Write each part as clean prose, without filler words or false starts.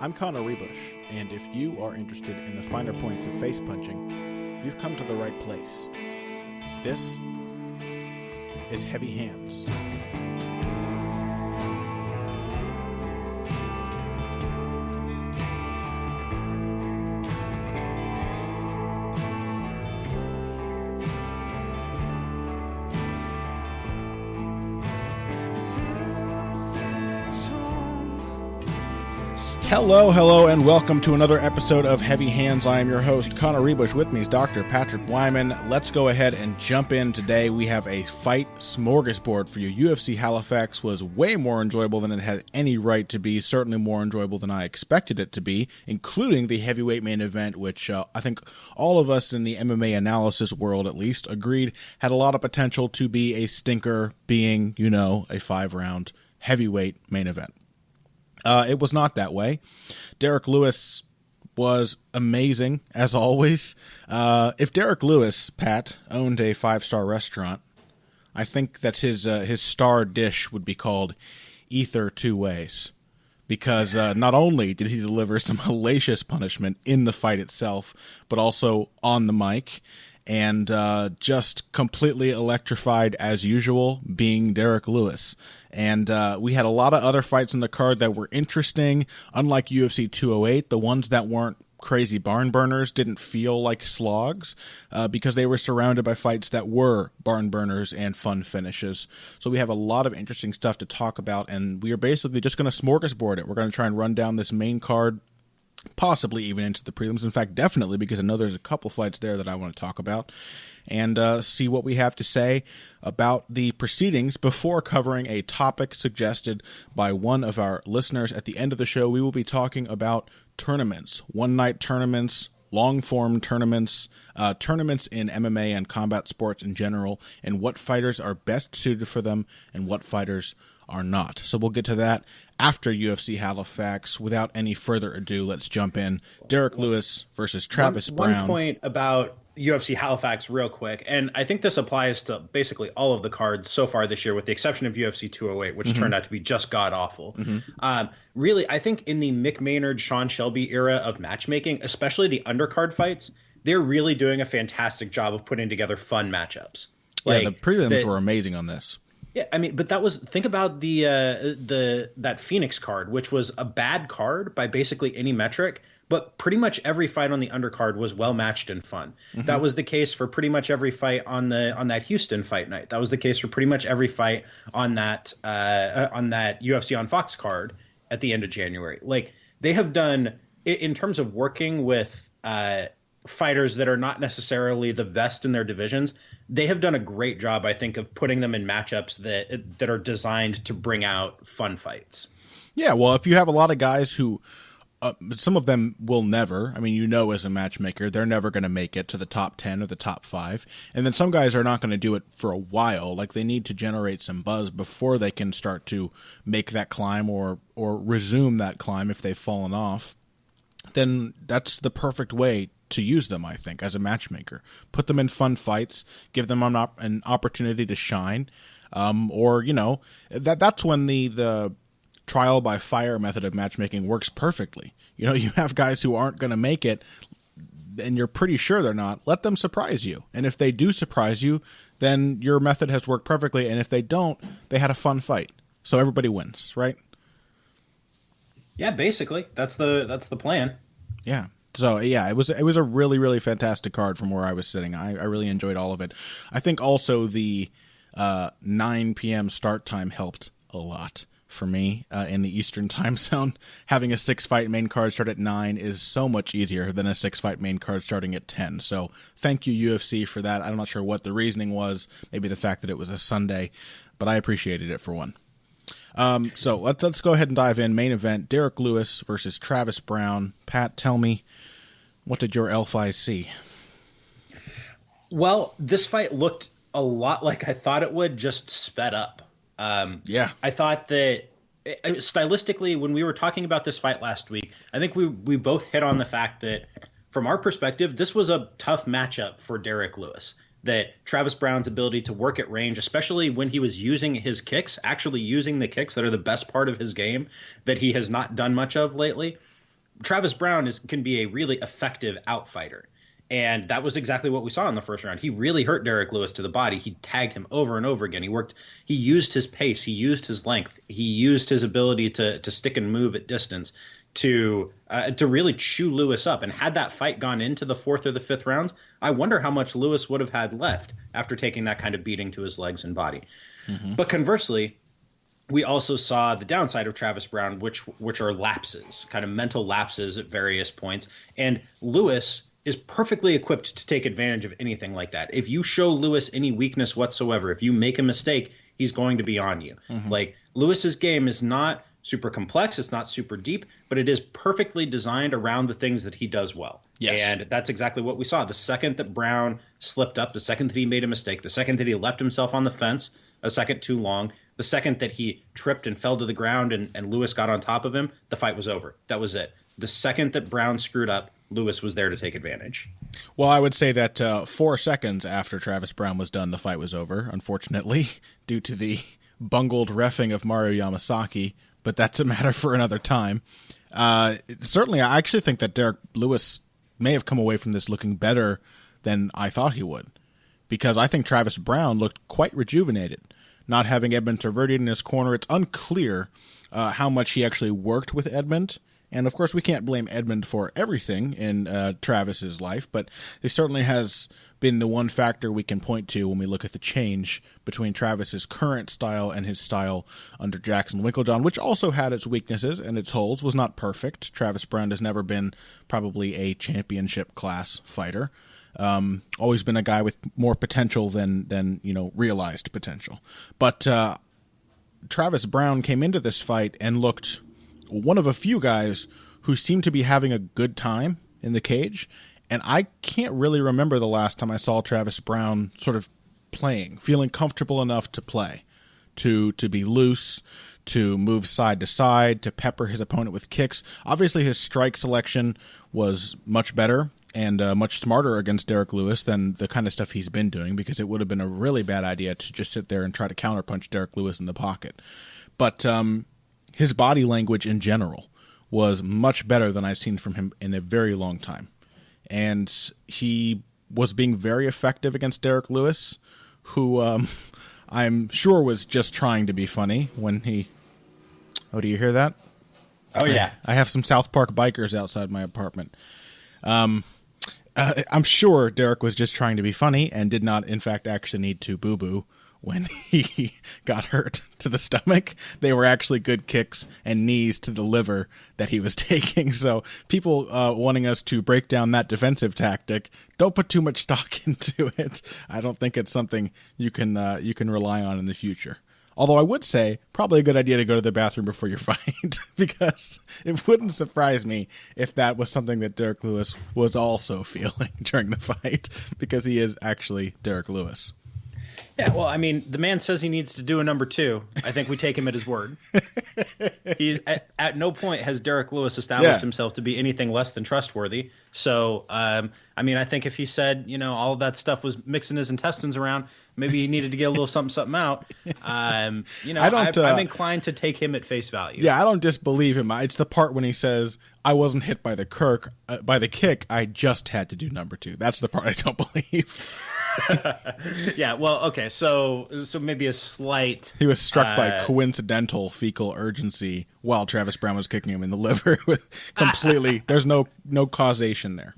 I'm Connor Ruebusch, and if you are interested in the finer points of face punching, you've come to the right place. This is Heavy Hands. Hello, and welcome to another episode of Heavy Hands. I am your host, Connor Ruebusch. With me is Dr. Patrick Wyman. Let's go ahead and jump in today. We have a fight smorgasbord for you. UFC Halifax was way more enjoyable than it had any right to be, certainly more enjoyable than I expected it to be, including the heavyweight main event, which I think all of us in the MMA analysis world, at least, agreed had a lot of potential to be a stinker, being, a 5-round heavyweight main event. It was not that way. Derrick Lewis was amazing, as always. If Derrick Lewis, Pat, owned a 5-star restaurant, I think that his star dish would be called Ether Two Ways. Because not only did he deliver some hellacious punishment in the fight itself, but also on the mic, and just completely electrified as usual, being Derrick Lewis. And we had a lot of other fights in the card that were interesting. Unlike UFC 208, the ones that weren't crazy barn burners didn't feel like slogs because they were surrounded by fights that were barn burners and fun finishes. So we have a lot of interesting stuff to talk about, and we are basically just going to smorgasbord it. We're going to try and run down this main card, possibly even into the prelims. In fact, definitely, because I know there's a couple fights there that I want to talk about, and see what we have to say about the proceedings before covering a topic suggested by one of our listeners. At the end of the show, we will be talking about tournaments, one-night tournaments, long-form tournaments, tournaments in MMA and combat sports in general, and what fighters are best suited for them and what fighters are not. So we'll get to that after UFC Halifax. Without any further ado, let's jump in. Derrick Lewis versus Travis Brown. One point about UFC Halifax real quick, and I think this applies to basically all of the cards so far this year, with the exception of UFC 208, which turned out to be just god-awful. Really, I think in the Mick Maynard, Sean Shelby era of matchmaking, especially the undercard fights, they're really doing a fantastic job of putting together fun matchups. Yeah, the prelims were amazing on this. Yeah, I mean, but think about that Phoenix card, which was a bad card by basically any metric, but pretty much every fight on the undercard was well matched and fun. That was the case for pretty much every fight on that Houston fight night. That was the case for pretty much every fight on that UFC on Fox card at the end of January. Like, they have done, in terms of working with fighters that are not necessarily the best in their divisions, they have done a great job, I think, of putting them in matchups that are designed to bring out fun fights. Yeah, well, if you have a lot of guys who some of them will never, as a matchmaker, they're never going to make it to the top 10 or the top 5. And then some guys are not going to do it for a while. Like, they need to generate some buzz before they can start to make that climb or resume that climb if they've fallen off. Then that's the perfect way to use them, I think, as a matchmaker. Put them in fun fights, give them an opportunity to shine. That's when the trial by fire method of matchmaking works perfectly. You have guys who aren't going to make it, and you're pretty sure they're not. Let them surprise you. And if they do surprise you, then your method has worked perfectly. And if they don't, they had a fun fight. So everybody wins, right? Yeah, basically. That's the plan. Yeah. So, yeah, it was a really, really fantastic card from where I was sitting. I really enjoyed all of it. I think also the 9 p.m. start time helped a lot for me in the Eastern time zone. Having a 6-fight main card start at 9 is so much easier than a 6-fight main card starting at 10. So thank you, UFC, for that. I'm not sure what the reasoning was, maybe the fact that it was a Sunday, but I appreciated it for one. So let's go ahead and dive in. Main event, Derrick Lewis versus Travis Brown. Pat, tell me, what did your elf eyes see? Well, this fight looked a lot like I thought it would, just sped up. I thought that stylistically, when we were talking about this fight last week, I think we both hit on the fact that from our perspective, this was a tough matchup for Derrick Lewis. That Travis Brown's ability to work at range, especially when he was using his kicks, actually using the kicks that are the best part of his game that he has not done much of lately, Travis Brown can be a really effective outfighter. And that was exactly what we saw in the first round. He really hurt Derrick Lewis to the body. He tagged him over and over again. He used his pace. He used his length. He used his ability to stick and move at distance to really chew Lewis up. And had that fight gone into the 4th or the 5th rounds, I wonder how much Lewis would have had left after taking that kind of beating to his legs and body. Mm-hmm. But conversely, we also saw the downside of Travis Brown, which are lapses, kind of mental lapses at various points. And Lewis is perfectly equipped to take advantage of anything like that. If you show Lewis any weakness whatsoever, if you make a mistake, he's going to be on you. Mm-hmm. Like, Lewis's game is not super complex, it's not super deep, but it is perfectly designed around the things that he does well. Yes. And that's exactly what we saw. The second that Brown slipped up, the second that he made a mistake, the second that he left himself on the fence a second too long, the second that he tripped and fell to the ground and Lewis got on top of him, the fight was over. That was it. The second that Brown screwed up, Lewis was there to take advantage. Well, I would say that 4 seconds after Travis Brown was done, the fight was over, unfortunately, due to the bungled reffing of Mario Yamasaki, but that's a matter for another time. Certainly, I actually think that Derrick Lewis may have come away from this looking better than I thought he would, because I think Travis Brown looked quite rejuvenated. Not having Edmond Tarverdian in his corner, it's unclear how much he actually worked with Edmond. And, of course, we can't blame Edmond for everything in Travis's life, but he certainly has been the one factor we can point to when we look at the change between Travis's current style and his style under Jackson Winklejohn, which also had its weaknesses and its holes, was not perfect. Travis Brown has never been probably a championship-class fighter. Always been a guy with more potential than realized potential. But Travis Brown came into this fight and looked one of a few guys who seemed to be having a good time in the cage, and I can't really remember the last time I saw Travis Brown sort of playing, feeling comfortable enough to play, to be loose, to move side to side, to pepper his opponent with kicks. Obviously, his strike selection was much better and much smarter against Derrick Lewis than the kind of stuff he's been doing, because it would have been a really bad idea to just sit there and try to counterpunch Derrick Lewis in the pocket. But his body language in general was much better than I've seen from him in a very long time. And he was being very effective against Derrick Lewis, who I'm sure was just trying to be funny when he... Oh, do you hear that? Oh, yeah. I have some South Park bikers outside my apartment. I'm sure Derrick was just trying to be funny and did not, in fact, actually need to boo-boo when he got hurt to the stomach. They were actually good kicks and knees to the liver that he was taking. So people wanting us to break down that defensive tactic, don't put too much stock into it. I don't think it's something you can rely on in the future. Although I would say probably a good idea to go to the bathroom before your fight, because it wouldn't surprise me if that was something that Derrick Lewis was also feeling during the fight, because he is actually Derrick Lewis. Yeah, well, I mean, the man says he needs to do a number 2. I think we take him at his word. At no point has Derrick Lewis established himself to be anything less than trustworthy. So, I mean, I think if he said, all of that stuff was mixing his intestines around, maybe he needed to get a little something out. I'm inclined to take him at face value. Yeah, I don't disbelieve him. It's the part when he says, "I wasn't hit by the kick. I just had to do number 2." That's the part I don't believe. Yeah, well, okay, so maybe a slight... He was struck by coincidental fecal urgency while Travis Brown was kicking him in the liver. With completely, there's no causation there.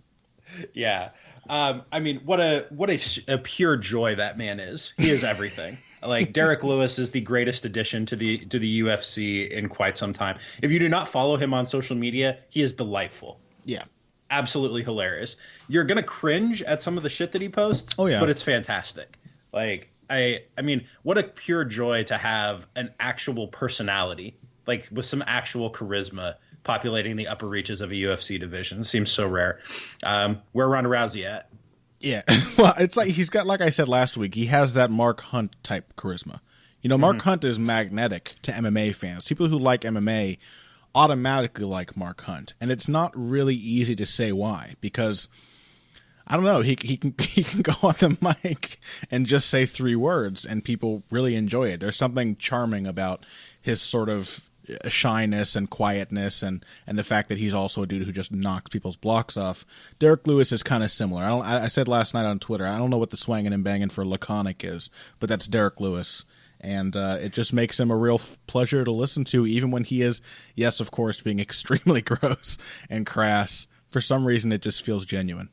Yeah, I mean, what a pure joy that man is. He is everything. Like, Derrick Lewis is the greatest addition to the UFC in quite some time. If you do not follow him on social media, he is delightful. Yeah. Absolutely hilarious. You're gonna cringe at some of the shit that he posts. Oh yeah, but it's fantastic. Like, I mean, what a pure joy to have an actual personality, like with some actual charisma, populating the upper reaches of a UFC division. It seems so rare. Where Ronda Rousey at? Yeah, well, it's like he's got, like I said last week, he has that Mark Hunt type charisma. Mark Hunt is magnetic to MMA fans. People who like MMA automatically like Mark Hunt, and it's not really easy to say why, because I don't know, he can go on the mic and just say 3 words and people really enjoy it. There's something charming about his sort of shyness and quietness, and the fact that he's also a dude who just knocks people's blocks off. Derrick Lewis is kind of similar. I said last night on Twitter, I don't know what the swanging and banging for laconic is, but that's Derrick Lewis. And it just makes him a real pleasure to listen to, even when he is, yes, of course, being extremely gross and crass. For some reason, it just feels genuine.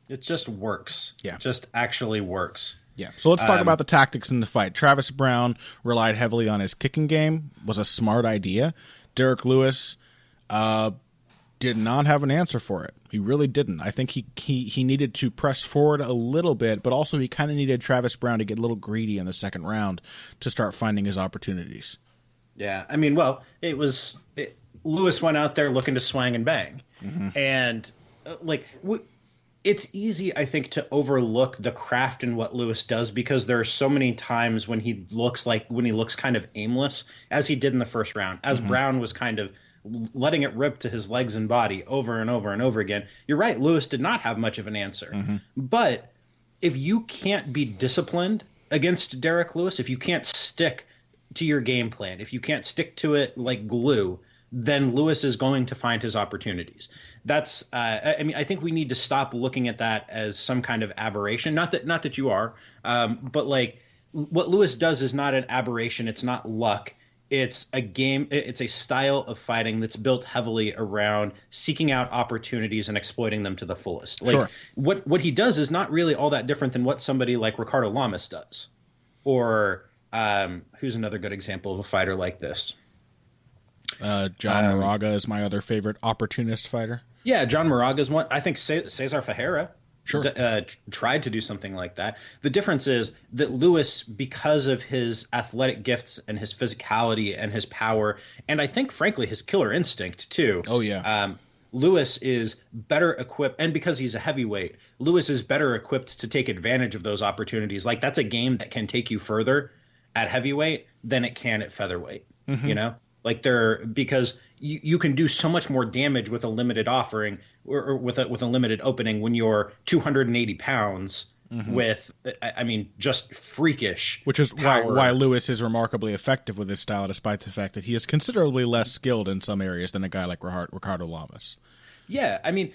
It just works. Yeah. It just actually works. Yeah. So let's talk about the tactics in the fight. Travis Brown relied heavily on his kicking game. Was a smart idea. Derrick Lewis did not have an answer for it. He really didn't. I think he needed to press forward a little bit, but also he kind of needed Travis Brown to get a little greedy in the second round to start finding his opportunities. Yeah. I mean, well, Lewis went out there looking to swang and bang. Mm-hmm. And it's easy, I think, to overlook the craft in what Lewis does, because there are so many times when he looks kind of aimless, as he did in the first round, as mm-hmm. Brown was kind of letting it rip to his legs and body over and over and over again. You're right, Lewis did not have much of an answer. Mm-hmm. But if you can't be disciplined against Derrick Lewis, if you can't stick to your game plan, if you can't stick to it like glue, then Lewis is going to find his opportunities. That's I think we need to stop looking at that as some kind of aberration. Not that you are, but like what Lewis does is not an aberration. It's not luck. It's a game. It's a style of fighting that's built heavily around seeking out opportunities and exploiting them to the fullest. Like sure. What he does is not really all that different than what somebody like Ricardo Lamas does, or who's another good example of a fighter like this. John Moraga is my other favorite opportunist fighter. Yeah, John Moraga is one. I think Cesar Ferreira sure. Tried to do something like that. The difference is that Lewis, because of his athletic gifts and his physicality and his power, and I think, frankly, his killer instinct, too. Oh, yeah. Lewis is better equipped, and because he's a heavyweight, Lewis is better equipped to take advantage of those opportunities. Like, that's a game that can take you further at heavyweight than it can at featherweight, mm-hmm. you know? Like because you can do so much more damage with a limited offering or with a limited opening when you're 280 pounds mm-hmm. with, I mean, just freakish. Which is power. why Lewis is remarkably effective with his style, despite the fact that he is considerably less skilled in some areas than a guy like Ricardo Lamas. Yeah, I mean,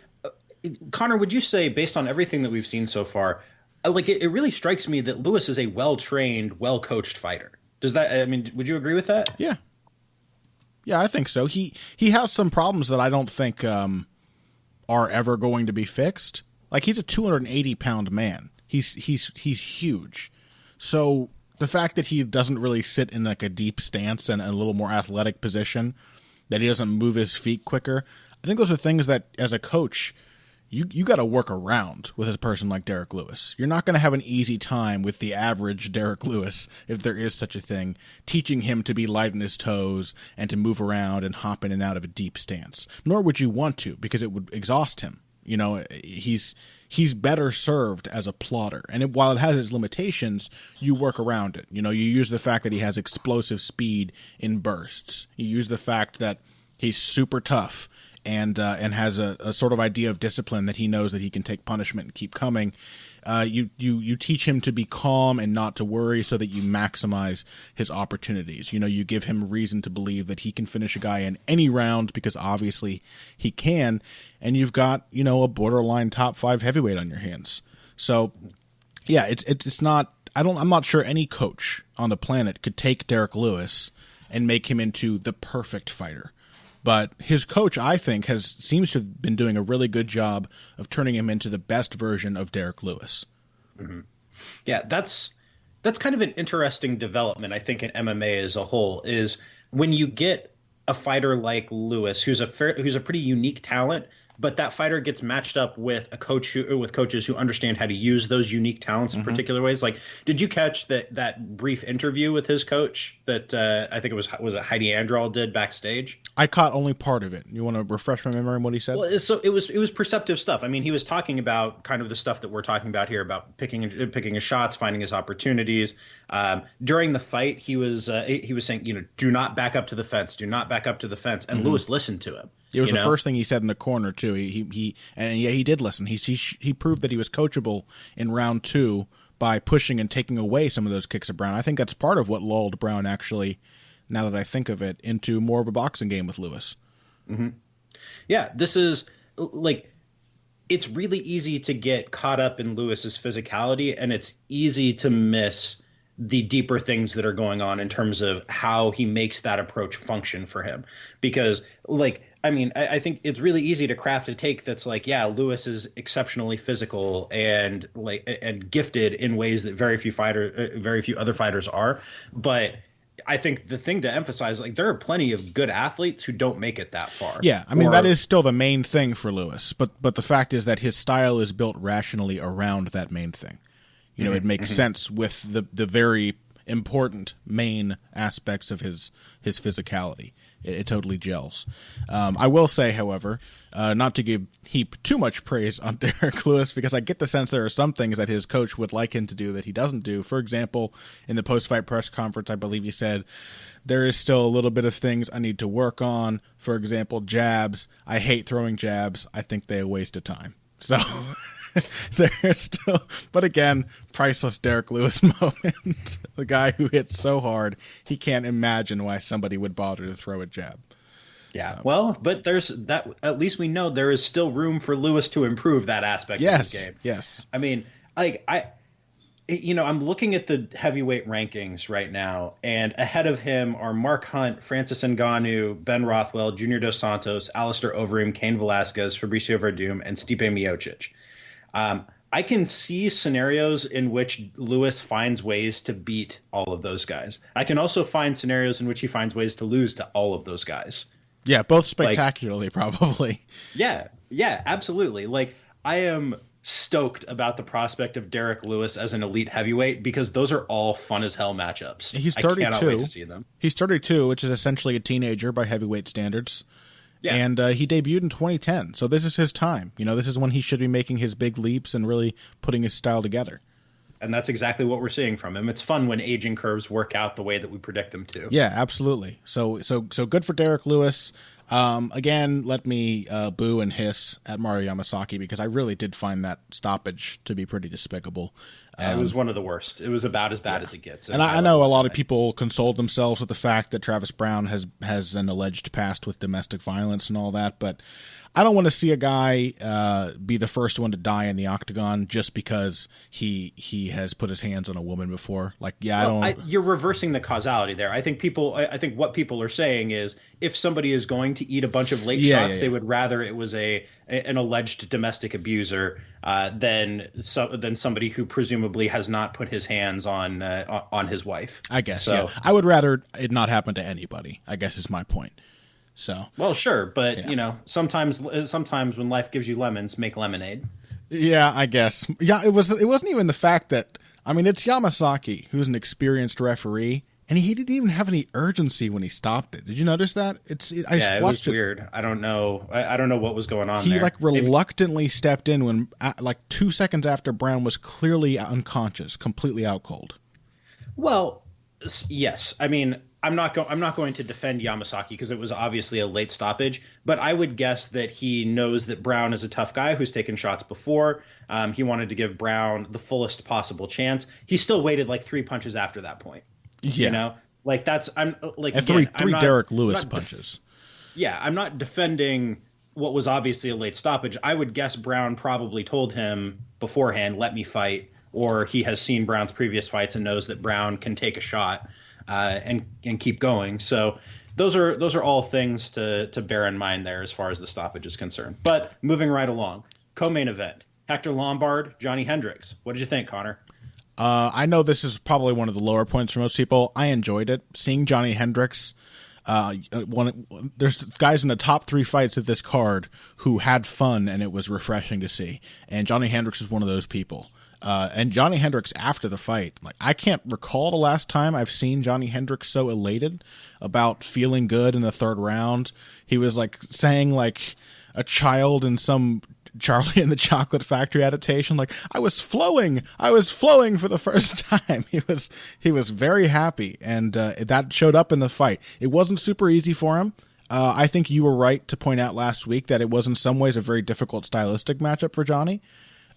Connor, would you say, based on everything that we've seen so far, like it really strikes me that Lewis is a well-trained, well-coached fighter. Would you agree with that? Yeah. Yeah, I think so. He has some problems that I don't think are ever going to be fixed. Like, he's a 280-pound man. He's huge. So the fact that he doesn't really sit in like a deep stance and a little more athletic position, that he doesn't move his feet quicker, I think those are things that, as a coach, you got to work around with a person like Derrick Lewis. You're not going to have an easy time with the average Derrick Lewis, if there is such a thing, teaching him to be light on his toes and to move around and hop in and out of a deep stance. Nor would you want to, because it would exhaust him. You know, he's better served as a plotter. And while it has its limitations, you work around it. You know, you use the fact that he has explosive speed in bursts. You use the fact that he's super tough and has a sort of idea of discipline, that he knows that he can take punishment and keep coming. You teach him to be calm and not to worry, so that you maximize his opportunities. You know, you give him reason to believe that he can finish a guy in any round, because obviously he can, and you've got, you know, a borderline top 5 heavyweight on your hands. So yeah, it's not, I'm not sure any coach on the planet could take Derrick Lewis and make him into the perfect fighter. But his coach, I think, seems to have been doing a really good job of turning him into the best version of Derrick Lewis. Mm-hmm. Yeah, that's kind of an interesting development, I think, in MMA as a whole, is when you get a fighter like Lewis, who's a pretty unique talent, but that fighter gets matched up with with coaches who understand how to use those unique talents in mm-hmm. particular ways. Like, did you catch that brief interview with his coach that I think it was it Heidi Androl did backstage? I caught only part of it. You want to refresh my memory on what he said? Well, so it was perceptive stuff. I mean, he was talking about kind of the stuff that we're talking about here, about picking his shots, finding his opportunities. During the fight, he was saying, you know, do not back up to the fence, do not back up to the fence, and mm-hmm. Lewis listened to him. It was the first thing he said in the corner too. He did listen. He proved that he was coachable in round 2 by pushing and taking away some of those kicks of Brown. I think that's part of what lulled Brown actually now that I think of it, into more of a boxing game with Lewis. Mm-hmm. Yeah, this is like, it's really easy to get caught up in Lewis's physicality, and it's easy to miss the deeper things that are going on in terms of how he makes that approach function for him. Because, like, I mean, I think it's really easy to craft a take that's like, yeah, Lewis is exceptionally physical and gifted in ways that very few other fighters are. But I think the thing to emphasize, like, there are plenty of good athletes who don't make it that far. Yeah, I mean, that is still the main thing for Lewis. But the fact is that his style is built rationally around that main thing. You know, it makes sense with the very important main aspects of his physicality. It totally gels. I will say, however, not to heap too much praise on Derrick Lewis, because I get the sense there are some things that his coach would like him to do that he doesn't do. For example, in the post-fight press conference, I believe he said, there is still a little bit of things I need to work on. For example, jabs. I hate throwing jabs. I think they're a waste of time. So there's still, but again, priceless Derrick Lewis moment. The guy who hits so hard, he can't imagine why somebody would bother to throw a jab. Yeah, so. Well, but there's that. At least we know there is still room for Lewis to improve that aspect of his game. Yes. I mean, like I'm looking at the heavyweight rankings right now, and ahead of him are Mark Hunt, Francis Ngannou, Ben Rothwell, Junior Dos Santos, Alistair Overeem, Cain Velasquez, Fabricio Verdum, and Stipe Miocic. I can see scenarios in which Lewis finds ways to beat all of those guys. I can also find scenarios in which he finds ways to lose to all of those guys. Yeah, both spectacularly, probably. Yeah, absolutely. Like, I am stoked about the prospect of Derrick Lewis as an elite heavyweight, because those are all fun as hell matchups. He's 32. I cannot wait to see them. He's 32, which is essentially a teenager by heavyweight standards. Yeah. And he debuted in 2010, so this is his time. You know, this is when he should be making his big leaps and really putting his style together. And that's exactly what we're seeing from him. It's fun when aging curves work out the way that we predict them to. Yeah, absolutely. So good for Derrick Lewis. Again, let me boo and hiss at Mario Yamasaki, because I really did find that stoppage to be pretty despicable. It was one of the worst. It was about as bad as it gets. And I know a lot of people consoled themselves with the fact that Travis Brown has an alleged past with domestic violence and all that, but I don't want to see a guy be the first one to die in the octagon just because he has put his hands on a woman before. Like, you're reversing the causality there. I think what people are saying is, if somebody is going to eat a bunch of late shots, they would rather it was an alleged domestic abuser than somebody who presumably has not put his hands on his wife. I guess. So, yeah. I would rather it not happen to anybody, I guess, is my point. So, well, sure, but you know, sometimes when life gives you lemons, make lemonade. Yeah, I guess. Yeah, it wasn't even the fact that, I mean, it's Yamasaki, who's an experienced referee, and he didn't even have any urgency when he stopped it. Did you notice that? It was weird. I don't know. I don't know what was going on. He reluctantly stepped in when 2 seconds after Brown was clearly unconscious, completely out cold. Well, yes. I mean, I'm not going to defend Yamasaki because it was obviously a late stoppage, but I would guess that he knows that Brown is a tough guy who's taken shots before. He wanted to give Brown the fullest possible chance. He still waited like 3 punches after that point. Yeah. You know, like three Derrick Lewis punches. I'm not defending what was obviously a late stoppage. I would guess Brown probably told him beforehand, let me fight, or he has seen Brown's previous fights and knows that Brown can take a shot. And keep going. So those are all things to bear in mind there as far as the stoppage is concerned. But moving right along, co-main event: Hector Lombard, Johnny Hendricks. What did you think, Connor? I know this is probably one of the lower points for most people. I enjoyed it. Seeing Johnny Hendricks, there's guys in the top 3 fights of this card who had fun, and it was refreshing to see. And Johnny Hendricks is one of those people. And Johnny Hendricks after the fight, like, I can't recall the last time I've seen Johnny Hendricks so elated about feeling good in the 3rd round. He was like saying like a child in some Charlie and the Chocolate Factory adaptation, like, I was flowing for the first time. He was very happy, and that showed up in the fight. It wasn't super easy for him. I think you were right to point out last week that it was in some ways a very difficult stylistic matchup for Johnny.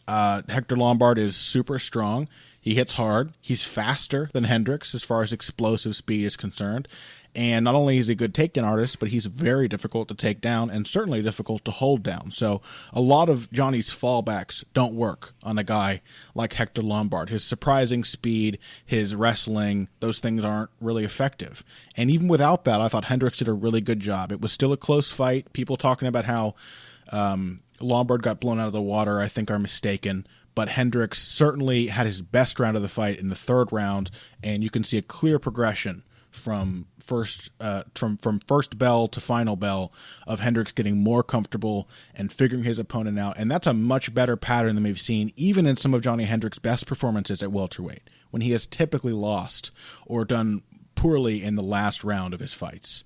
Hector Lombard is super strong. He hits hard. He's faster than Hendricks as far as explosive speed is concerned. And not only is he a good takedown artist, but he's very difficult to take down and certainly difficult to hold down. So a lot of Johnny's fallbacks don't work on a guy like Hector Lombard. His surprising speed, his wrestling, those things aren't really effective. And even without that, I thought Hendricks did a really good job. It was still a close fight. People talking about how Lombard got blown out of the water, I think, are mistaken. But Hendricks certainly had his best round of the fight in the third round, and you can see a clear progression from first bell to final bell of Hendricks getting more comfortable and figuring his opponent out. And that's a much better pattern than we've seen even in some of Johnny Hendricks' best performances at welterweight, when he has typically lost or done poorly in the last round of his fights.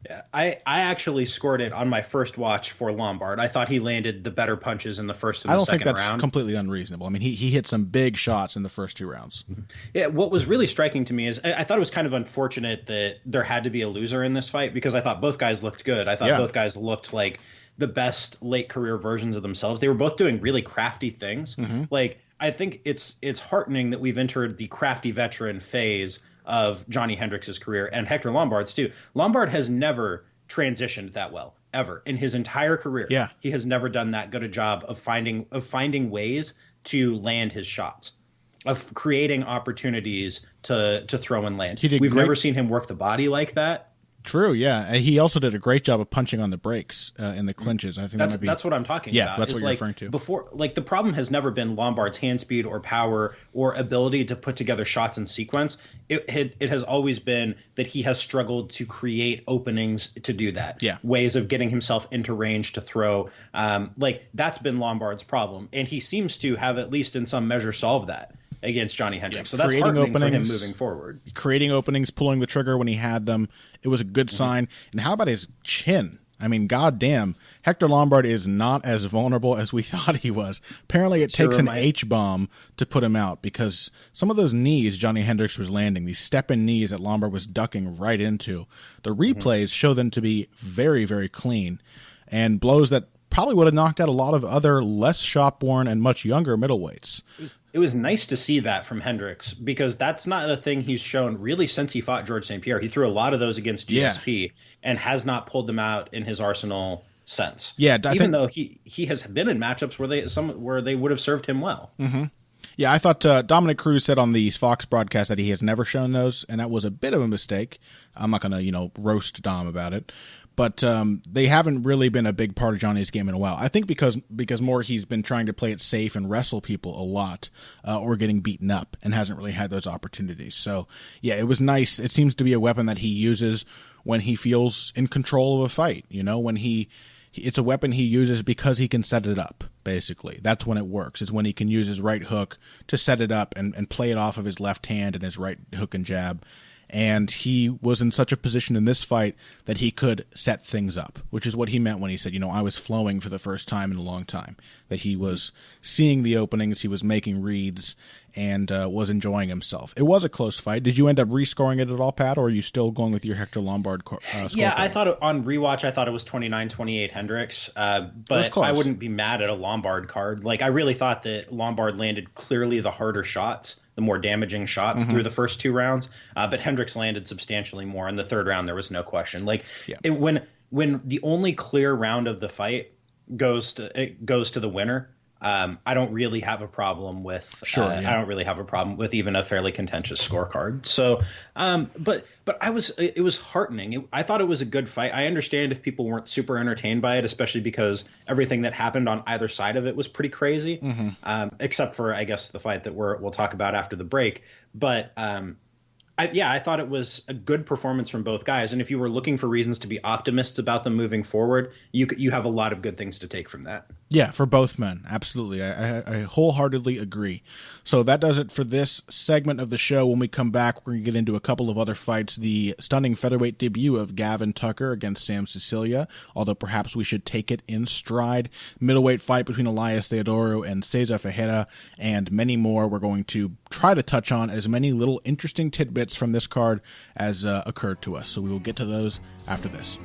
Yeah, I actually scored it on my first watch for Lombard. I thought he landed the better punches in the first and the second round. I don't think that's completely unreasonable. I mean, he hit some big shots in the first 2 rounds. Yeah, what was really striking to me is I thought it was kind of unfortunate that there had to be a loser in this fight, because I thought both guys looked good. I thought both guys looked like the best late career versions of themselves. They were both doing really crafty things. Like, I think it's heartening that we've entered the crafty veteran phase of Johnny Hendricks' career, and Hector Lombard's too. Lombard has never transitioned that well, ever, in his entire career. Yeah. He has never done that good a job of finding ways to land his shots, of creating opportunities to throw and land. We've never seen him work the body like that. True, yeah. He also did a great job of punching on the brakes in the clinches. I think that's what I'm talking about. Yeah, that's what you're referring to. Before, like, the problem has never been Lombard's hand speed or power or ability to put together shots in sequence. It has always been that he has struggled to create openings to do that. Yeah. Ways of getting himself into range to throw. Like, that's been Lombard's problem, and he seems to have, at least in some measure, solved that against Johnny Hendricks. So that's heartening for him moving forward. Creating openings, pulling the trigger when he had them. It was a good sign. And how about his chin? I mean, goddamn, Hector Lombard is not as vulnerable as we thought he was. Apparently it takes an H-bomb to put him out, because some of those knees Johnny Hendricks was landing, these step-in knees that Lombard was ducking right into, the replays show them to be very, very clean, and blows that probably would have knocked out a lot of other less shop-worn and much younger middleweights. It was nice to see that from Hendricks, because that's not a thing he's shown really since he fought George St. Pierre. He threw a lot of those against GSP and has not pulled them out in his arsenal since. Yeah, even though he has been in matchups where they would have served him well. Mm-hmm. Yeah, I thought Dominic Cruz said on the Fox broadcast that he has never shown those, and that was a bit of a mistake. I'm not going to, roast Dom about it. But they haven't really been a big part of Johnny's game in a while. I think because more he's been trying to play it safe and wrestle people a lot, or getting beaten up, and hasn't really had those opportunities. So, yeah, it was nice. It seems to be a weapon that he uses when he feels in control of a fight. When it's a weapon he uses because he can set it up, basically. That's when it works, is when he can use his right hook to set it up and play it off of his left hand and his right hook and jab. And he was in such a position in this fight that he could set things up, which is what he meant when he said, I was flowing for the first time in a long time, that he was seeing the openings, he was making reads, and was enjoying himself. It was a close fight. Did you end up rescoring it at all, Pat, or are you still going with your Hector Lombard scorecard? Yeah, I thought on rewatch, I thought it was 29-28 Hendricks, but I wouldn't be mad at a Lombard card. Like, I really thought that Lombard landed clearly the harder shots, the more damaging shots through the first 2 rounds, but Hendricks landed substantially more. In the third round, there was no question. Like, when the only clear round of the fight goes to the winner, I don't really have a problem with. I don't really have a problem with even a fairly contentious scorecard. So, but it was heartening. I thought it was a good fight. I understand if people weren't super entertained by it, especially because everything that happened on either side of it was pretty crazy. Except for, I guess, the fight that we'll talk about after the break. But I thought it was a good performance from both guys. And if you were looking for reasons to be optimists about them moving forward, you have a lot of good things to take from that. Yeah, for both men. Absolutely. I wholeheartedly agree. So that does it for this segment of the show. When we come back, we're going to get into a couple of other fights. The stunning featherweight debut of Gavin Tucker against Sam Sicilia, although perhaps we should take it in stride. Middleweight fight between Elias Theodorou and Cesar Ferreira, and many more. We're going to try to touch on as many little interesting tidbits from this card as occurred to us. So we will get to those after this.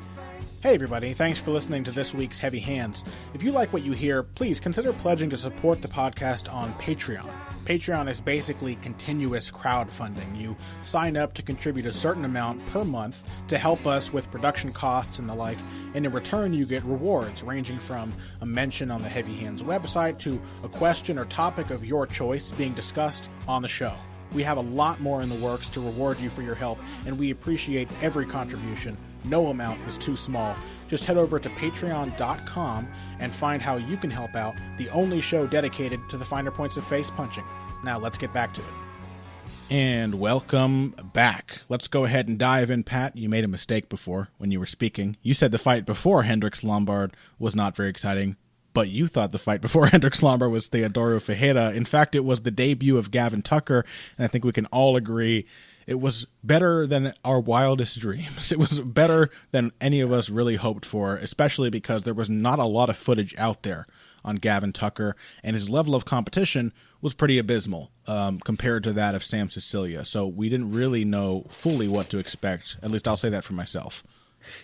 Hey everybody, thanks for listening to this week's Heavy Hands. If you like what you hear, please consider pledging to support the podcast on Patreon. Patreon is basically continuous crowdfunding. You sign up to contribute a certain amount per month to help us with production costs and the like, and in return you get rewards ranging from a mention on the Heavy Hands website to a question or topic of your choice being discussed on the show. We have a lot more in the works to reward you for your help, and we appreciate every contribution. No amount is too small. Just head over to patreon.com and find how you can help out, the only show dedicated to the finer points of face punching. Now let's get back to it. And welcome back. Let's go ahead and dive in, Pat. You made a mistake before when you were speaking. You said the fight before Hendricks Lombard was not very exciting, but you thought the fight before Hendricks Lombard was Teodoro Ferreira. In fact, it was the debut of Gavin Tucker, and I think we can all agree it was better than our wildest dreams. It was better than any of us really hoped for, especially because there was not a lot of footage out there on Gavin Tucker, and his level of competition was pretty abysmal compared to that of Sam Sicilia. So we didn't really know fully what to expect. At least I'll say that for myself.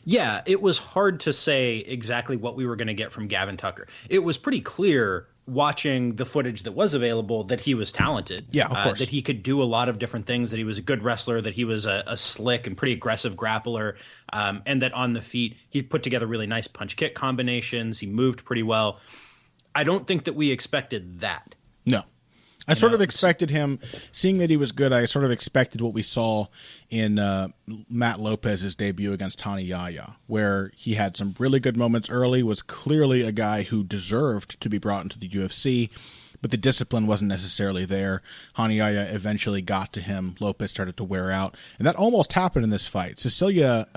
Yeah, it was hard to say exactly what we were going to get from Gavin Tucker. It was pretty clear watching the footage that was available that he was talented. Yeah, of course. That he could do a lot of different things, that he was a good wrestler, that he was a slick and pretty aggressive grappler, and that on the feet he put together really nice punch-kick combinations. He moved pretty well. I don't think that we expected that. No. I sort of expected him, seeing that he was good, I sort of expected what we saw in Matt Lopez's debut against Tani Yaya, where he had some really good moments early, was clearly a guy who deserved to be brought into the UFC, but the discipline wasn't necessarily there. Tani Yaya eventually got to him. Lopez started to wear out, and that almost happened in this fight. Sicilia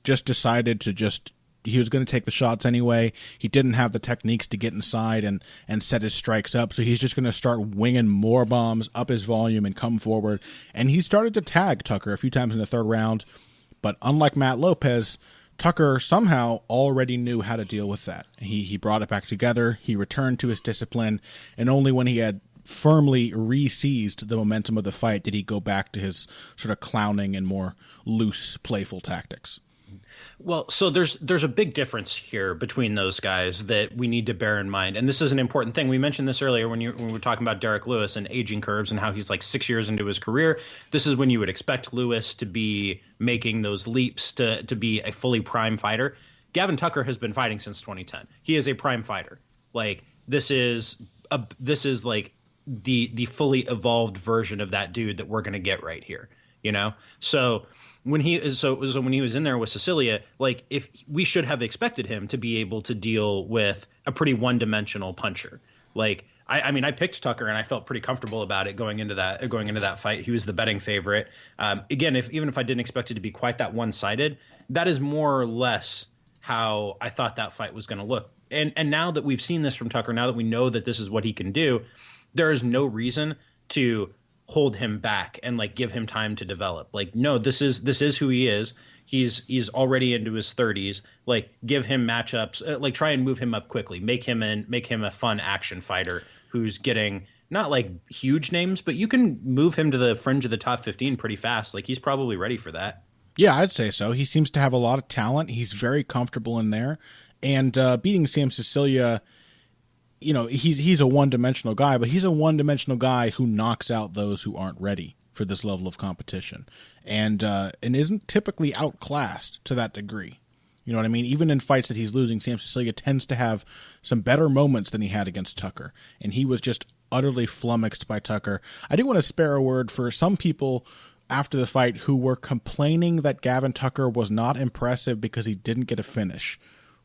just decided to he was going to take the shots anyway. He didn't have the techniques to get inside and set his strikes up, so he's just going to start winging more bombs, up his volume, and come forward. And he started to tag Tucker a few times in the third round, but unlike Matt Lopez, Tucker somehow already knew how to deal with that. He brought it back together, he returned to his discipline, and only when he had firmly re-seized the momentum of the fight did he go back to his sort of clowning and more loose, playful tactics. Well, so there's a big difference here between those guys that we need to bear in mind. And this is an important thing. We mentioned this earlier when we were talking about Derrick Lewis and aging curves and how he's like 6 years into his career. This is when you would expect Lewis to be making those leaps to be a fully prime fighter. Gavin Tucker has been fighting since 2010. He is a prime fighter. Like this is like the fully evolved version of that dude that we're going to get right here, you know? So when he was in there with Sicilia, like if we should have expected him to be able to deal with a pretty one-dimensional puncher. Like I mean, I picked Tucker and I felt pretty comfortable about it going into that fight. He was the betting favorite. Again, even if I didn't expect it to be quite that one-sided, that is more or less how I thought that fight was going to look. And now that we've seen this from Tucker, now that we know that this is what he can do, there is no reason to hold him back and like give him time to develop. Like, no, this is who he is. He's already into his 30s. Like, give him matchups. Like, try and move him up quickly. Make him a fun action fighter who's getting not like huge names, but you can move him to the fringe of the top 15 pretty fast. Like, he's probably ready for that. Yeah, I'd say so. He seems to have a lot of talent. He's very comfortable in there, and beating Sam Sicilia, you know, he's a one-dimensional guy, but he's a one-dimensional guy who knocks out those who aren't ready for this level of competition, and isn't typically outclassed to that degree. You know what I mean? Even in fights that he's losing, Sam Sicilia tends to have some better moments than he had against Tucker, and he was just utterly flummoxed by Tucker. I do want to spare a word for some people after the fight who were complaining that Gavin Tucker was not impressive because he didn't get a finish,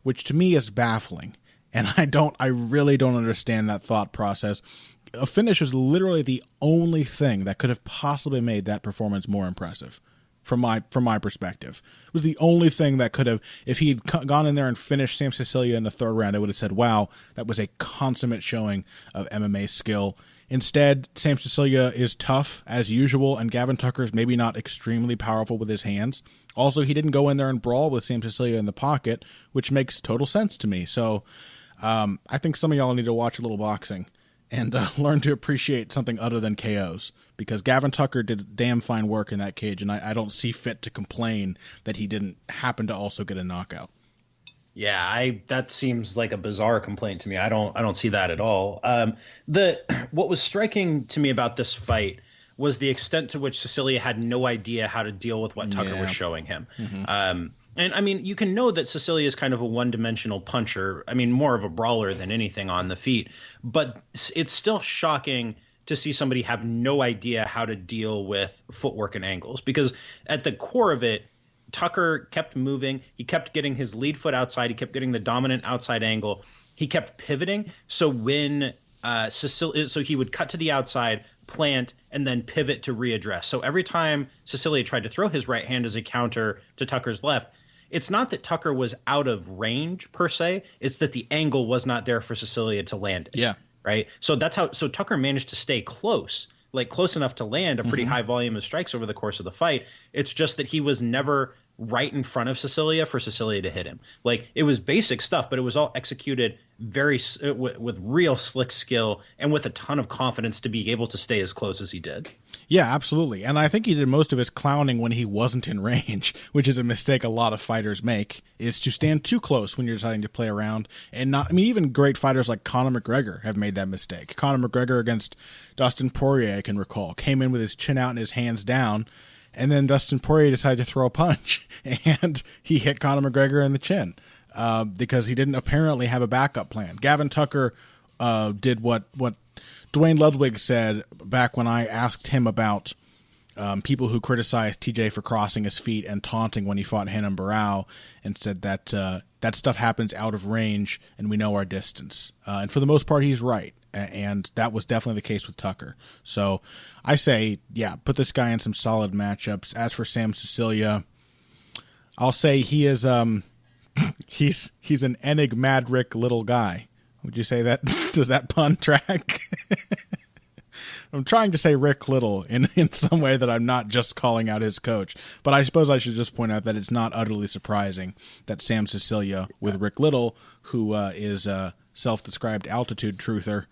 which to me is baffling. And I really don't understand that thought process. A finish was literally the only thing that could have possibly made that performance more impressive from my perspective. It was the only thing that could have, if he had gone in there and finished Sam Sicilia in the third round, I would have said, wow, that was a consummate showing of MMA skill. Instead, Sam Sicilia is tough as usual, and Gavin Tucker is maybe not extremely powerful with his hands. Also, he didn't go in there and brawl with Sam Sicilia in the pocket, which makes total sense to me. So I think some of y'all need to watch a little boxing and learn to appreciate something other than KOs, because Gavin Tucker did damn fine work in that cage, and I don't see fit to complain that he didn't happen to also get a knockout. Yeah, that seems like a bizarre complaint to me. I don't see that at all. What was striking to me about this fight was the extent to which Cecilia had no idea how to deal with what Tucker was showing him. And I mean, you can know that Cecilia is kind of a one-dimensional puncher. I mean, more of a brawler than anything on the feet. But it's still shocking to see somebody have no idea how to deal with footwork and angles, because at the core of it, Tucker kept moving. He kept getting his lead foot outside. He kept getting the dominant outside angle. He kept pivoting. So when so he would cut to the outside, plant, and then pivot to readdress. So every time Cecilia tried to throw his right hand as a counter to Tucker's left, it's not that Tucker was out of range per se. It's that the angle was not there for Cecilia to land it. Yeah. Right. So so Tucker managed to stay close enough to land a pretty high volume of strikes over the course of the fight. It's just that he was never right in front of Cecilia for Cecilia to hit him. Like, it was basic stuff, but it was all executed with real slick skill and with a ton of confidence to be able to stay as close as he did. Yeah, absolutely. And I think he did most of his clowning when he wasn't in range, which is a mistake a lot of fighters make, is to stand too close when you're deciding to play around. And even great fighters like Conor McGregor have made that mistake. Conor McGregor against Dustin Poirier, I can recall, came in with his chin out and his hands down, and then Dustin Poirier decided to throw a punch, and he hit Conor McGregor in the chin because he didn't apparently have a backup plan. Gavin Tucker did what Dwayne Ludwig said back when I asked him about people who criticized TJ for crossing his feet and taunting when he fought Renan Barão, and said that that stuff happens out of range and we know our distance. And for the most part, he's right. And that was definitely the case with Tucker. So I say, yeah, put this guy in some solid matchups. As for Sam Sicilia, I'll say he is he's an enigmatic little guy. Would you say that? Does that pun track? I'm trying to say Rick Little in some way that I'm not just calling out his coach. But I suppose I should just point out that it's not utterly surprising that Sam Sicilia with Rick Little, who is a self-described altitude truther,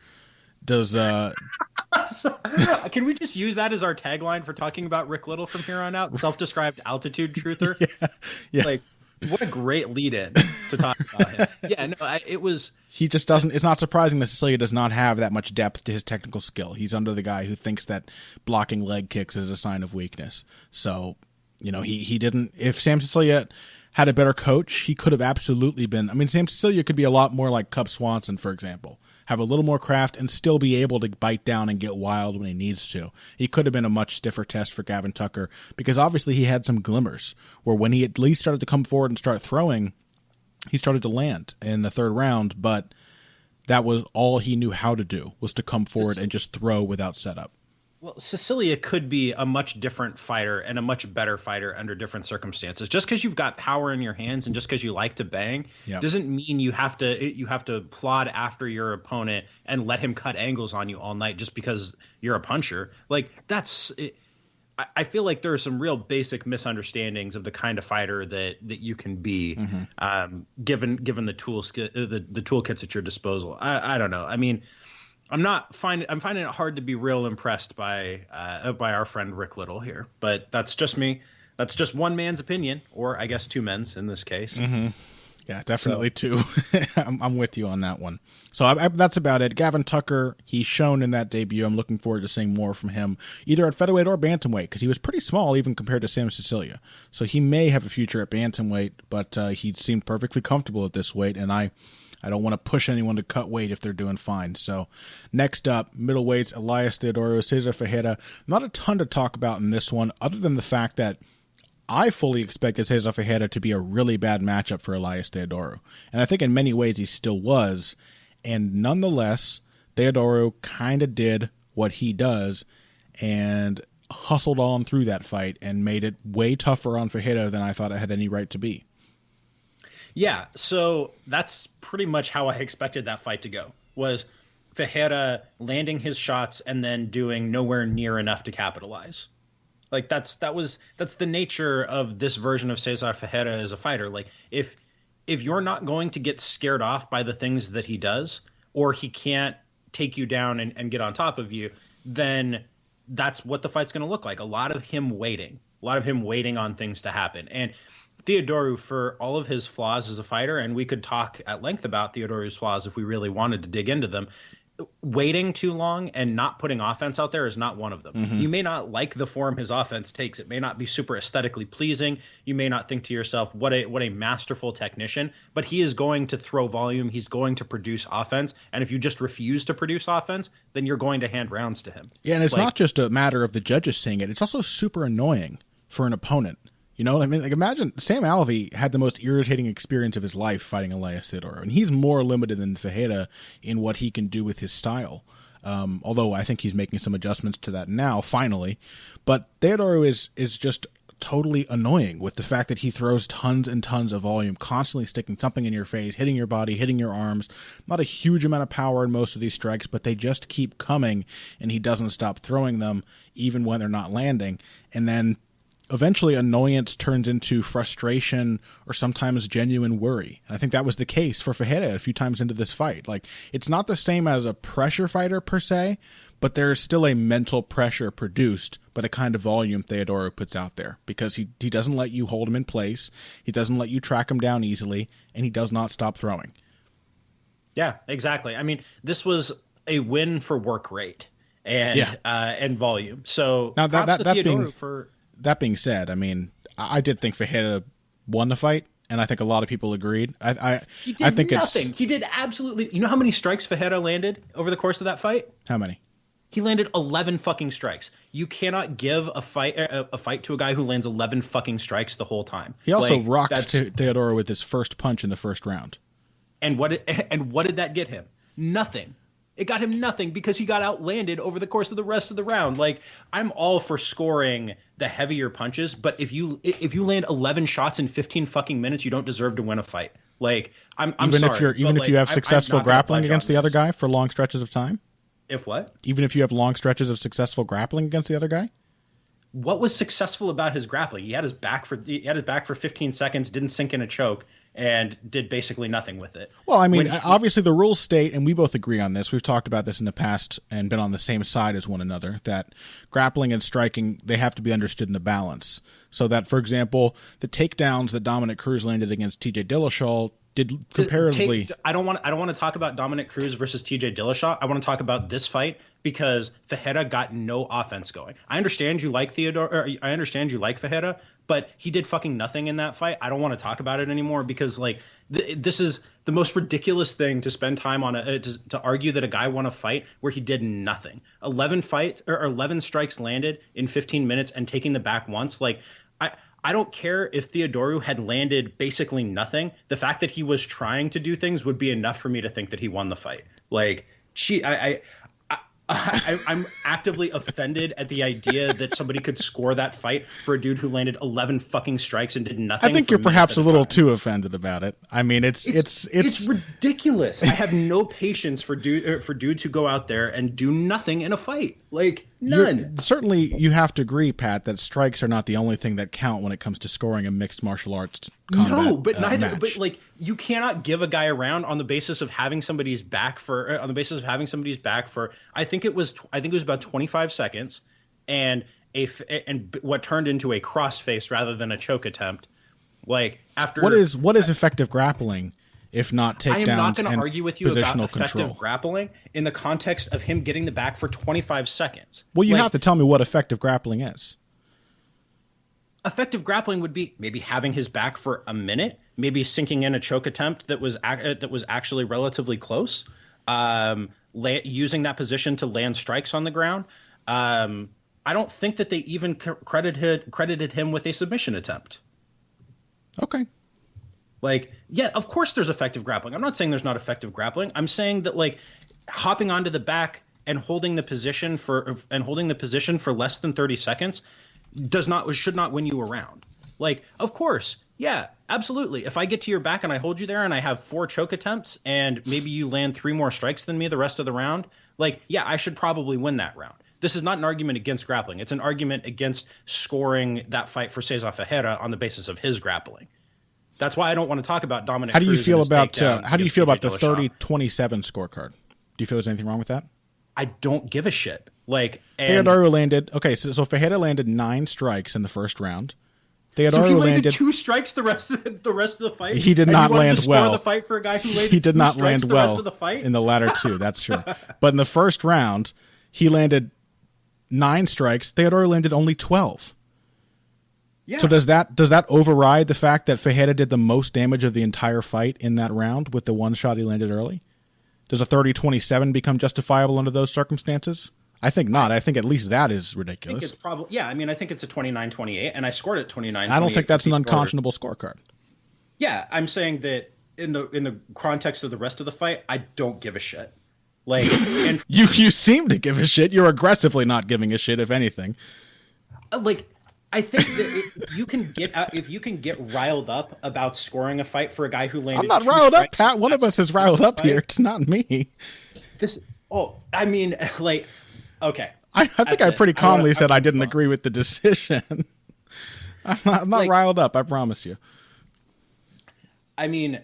does... Can we just use that as our tagline for talking about Rick Little from here on out? Self-described altitude truther? Yeah. Like, what a great lead-in to talk about him. Yeah, no, it was... He just doesn't... It's not surprising that Sicilia does not have that much depth to his technical skill. He's under the guy who thinks that blocking leg kicks is a sign of weakness. So, he didn't... If Sam Sicilia had a better coach, he could have absolutely been... I mean, Sam Sicilia could be a lot more like Cub Swanson, for example. Have a little more craft and still be able to bite down and get wild when he needs to. He could have been a much stiffer test for Gavin Tucker, because obviously he had some glimmers where when he at least started to come forward and start throwing, he started to land in the third round, but that was all he knew how to do, was to come forward and just throw without setup. Well, Cecilia could be a much different fighter and a much better fighter under different circumstances. Just because you've got power in your hands and just because you like to bang doesn't mean you have to plod after your opponent and let him cut angles on you all night just because you're a puncher. Like, that's it. I feel like there are some real basic misunderstandings of the kind of fighter that you can be, given the tools, the toolkits at your disposal. I don't know. I mean, I'm finding it hard to be real impressed by our friend Rick Little here, but that's just me. That's just one man's opinion, or I guess two men's in this case. Mm-hmm. Yeah, definitely two. I'm with you on that one. So that's about it. Gavin Tucker, he's shown in that debut. I'm looking forward to seeing more from him, either at featherweight or bantamweight, because he was pretty small even compared to Sam Sicilia. So he may have a future at bantamweight, but he seemed perfectly comfortable at this weight, and I don't want to push anyone to cut weight if they're doing fine. So next up, middleweights, Elias Theodorou, Cesar Ferreira. Not a ton to talk about in this one, other than the fact that I fully expected Cesar Ferreira to be a really bad matchup for Elias Theodorou. And I think in many ways he still was. And nonetheless, Theodorou kind of did what he does and hustled on through that fight and made it way tougher on Ferreira than I thought it had any right to be. Yeah, so that's pretty much how I expected that fight to go, was Ferreira landing his shots and then doing nowhere near enough to capitalize. Like, that's the nature of this version of Cesar Ferreira as a fighter. Like, if you're not going to get scared off by the things that he does, or he can't take you down and get on top of you, then that's what the fight's going to look like. A lot of him waiting on things to happen. And Theodorou, for all of his flaws as a fighter, and we could talk at length about Theodorou's flaws if we really wanted to dig into them, waiting too long and not putting offense out there is not one of them. Mm-hmm. You may not like the form his offense takes. It may not be super aesthetically pleasing. You may not think to yourself, what a masterful technician, but he is going to throw volume. He's going to produce offense. And if you just refuse to produce offense, then you're going to hand rounds to him. Yeah, and it's not just a matter of the judges saying it. It's also super annoying for an opponent. You know, I mean, like, imagine Sam Alvey had the most irritating experience of his life fighting Elias Theodorou, and he's more limited than Ferreira in what he can do with his style. Although I think he's making some adjustments to that now, finally. But Theodorou is just totally annoying with the fact that he throws tons and tons of volume, constantly sticking something in your face, hitting your body, hitting your arms. Not a huge amount of power in most of these strikes, but they just keep coming, and he doesn't stop throwing them even when they're not landing. And then eventually annoyance turns into frustration or sometimes genuine worry. And I think that was the case for Ferreira a few times into this fight. Like, it's not the same as a pressure fighter per se, but there's still a mental pressure produced by the kind of volume Theodorou puts out there, because he doesn't let you hold him in place, he doesn't let you track him down easily, and he does not stop throwing. Yeah, exactly. I mean, this was a win for work rate and volume. So now props to Theodorou for... That being said, I mean, I did think Ferreira won the fight, and I think a lot of people agreed. He did nothing. He did absolutely... You know how many strikes Ferreira landed over the course of that fight? How many? He landed 11 fucking strikes. You cannot give a fight to a guy who lands 11 fucking strikes the whole time. He also rocked Theodorou with his first punch in the first round. And what did that get him? Nothing. It got him nothing because he got outlanded over the course of the rest of the round. Like, I'm all for scoring the heavier punches, but if you land 11 shots in 15 fucking minutes, you don't deserve to win a fight. Like, I'm sorry. Even if you have successful grappling against the other guy for long stretches of time? If what? Even if you have long stretches of successful grappling against the other guy? What was successful about his grappling? He had his back for 15 seconds, didn't sink in a choke, and did basically nothing with it. Well, I mean, obviously the rules state, and we both agree on this, we've talked about this in the past and been on the same side as one another, that grappling and striking, they have to be understood in a balance. So that, for example, the takedowns that Dominic Cruz landed against TJ Dillashaw did comparatively... I don't want to talk about Dominic Cruz versus TJ Dillashaw. I want to talk about this fight because Ferreira got no offense going. I understand you like Ferreira, but he did fucking nothing in that fight. I don't want to talk about it anymore because, like, this is the most ridiculous thing to spend time on to argue that a guy won a fight where he did nothing. 11 strikes landed in 15 minutes and taking the back once. Like, I don't care if Theodorou had landed basically nothing. The fact that he was trying to do things would be enough for me to think that he won the fight. Like, I'm actively offended at the idea that somebody could score that fight for a dude who landed 11 fucking strikes and did nothing. I think you're perhaps a little too offended about it. I mean, it's ridiculous. I have no patience for dudes who go out there and do nothing in a fight. Like, none. Certainly, you have to agree, Pat, that strikes are not the only thing that count when it comes to scoring a mixed martial arts combat match. But like, you cannot give a guy a round on the basis of having somebody's back for I think it was about 25 seconds and what turned into a crossface rather than a choke attempt. Like, after what is effective grappling if not takedowns? I am not going to argue with you about effective grappling in the context of him getting the back for 25 seconds. Well, you have to tell me what effective grappling is. Effective grappling would be maybe having his back for a minute, maybe sinking in a choke attempt that was actually relatively close, using that position to land strikes on the ground. I don't think that they even credited him with a submission attempt. Okay. Like, yeah, of course there's effective grappling. I'm not saying there's not effective grappling. I'm saying that, like, hopping onto the back and holding the position for less than 30 seconds should not win you a round. Like, of course, yeah, absolutely. If I get to your back and I hold you there and I have 4 choke attempts and maybe you land 3 more strikes than me the rest of the round, like, yeah, I should probably win that round. This is not an argument against grappling. It's an argument against scoring that fight for Cesar Ferreira on the basis of his grappling. That's why I don't want to talk about Dominic Cruz. How do you feel about the 30-27 scorecard? Do you feel there's anything wrong with that? I don't give a shit. Like, Theodorou landed. Okay, so Ferreira landed 9 strikes in the first round. They had so already he landed landed 2 strikes the rest of the fight. He did not land well. The fight for a guy who landed he did not land the well rest of the fight? In the latter 2. That's true. But in the first round, he landed 9 strikes. They had already landed only 12. Yeah. So does that override the fact that Fajeda did the most damage of the entire fight in that round with the one shot he landed early? Does a 30-27 become justifiable under those circumstances? I think not. I think at least that is ridiculous. I think it's probably, yeah. I mean, I think it's a 29-28, and I scored it 29-28. I don't think that's an unconscionable scorecard. Yeah, I'm saying that in the context of the rest of the fight, I don't give a shit. Like, and you seem to give a shit. You're aggressively not giving a shit, if anything. Like, I think that if you can get riled up about scoring a fight for a guy who landed. I'm not riled up, Pat. One of us is riled up here. It's not me. I mean, like. Okay. I think I pretty calmly said I didn't agree with the decision. I'm not riled up, I promise you. I mean,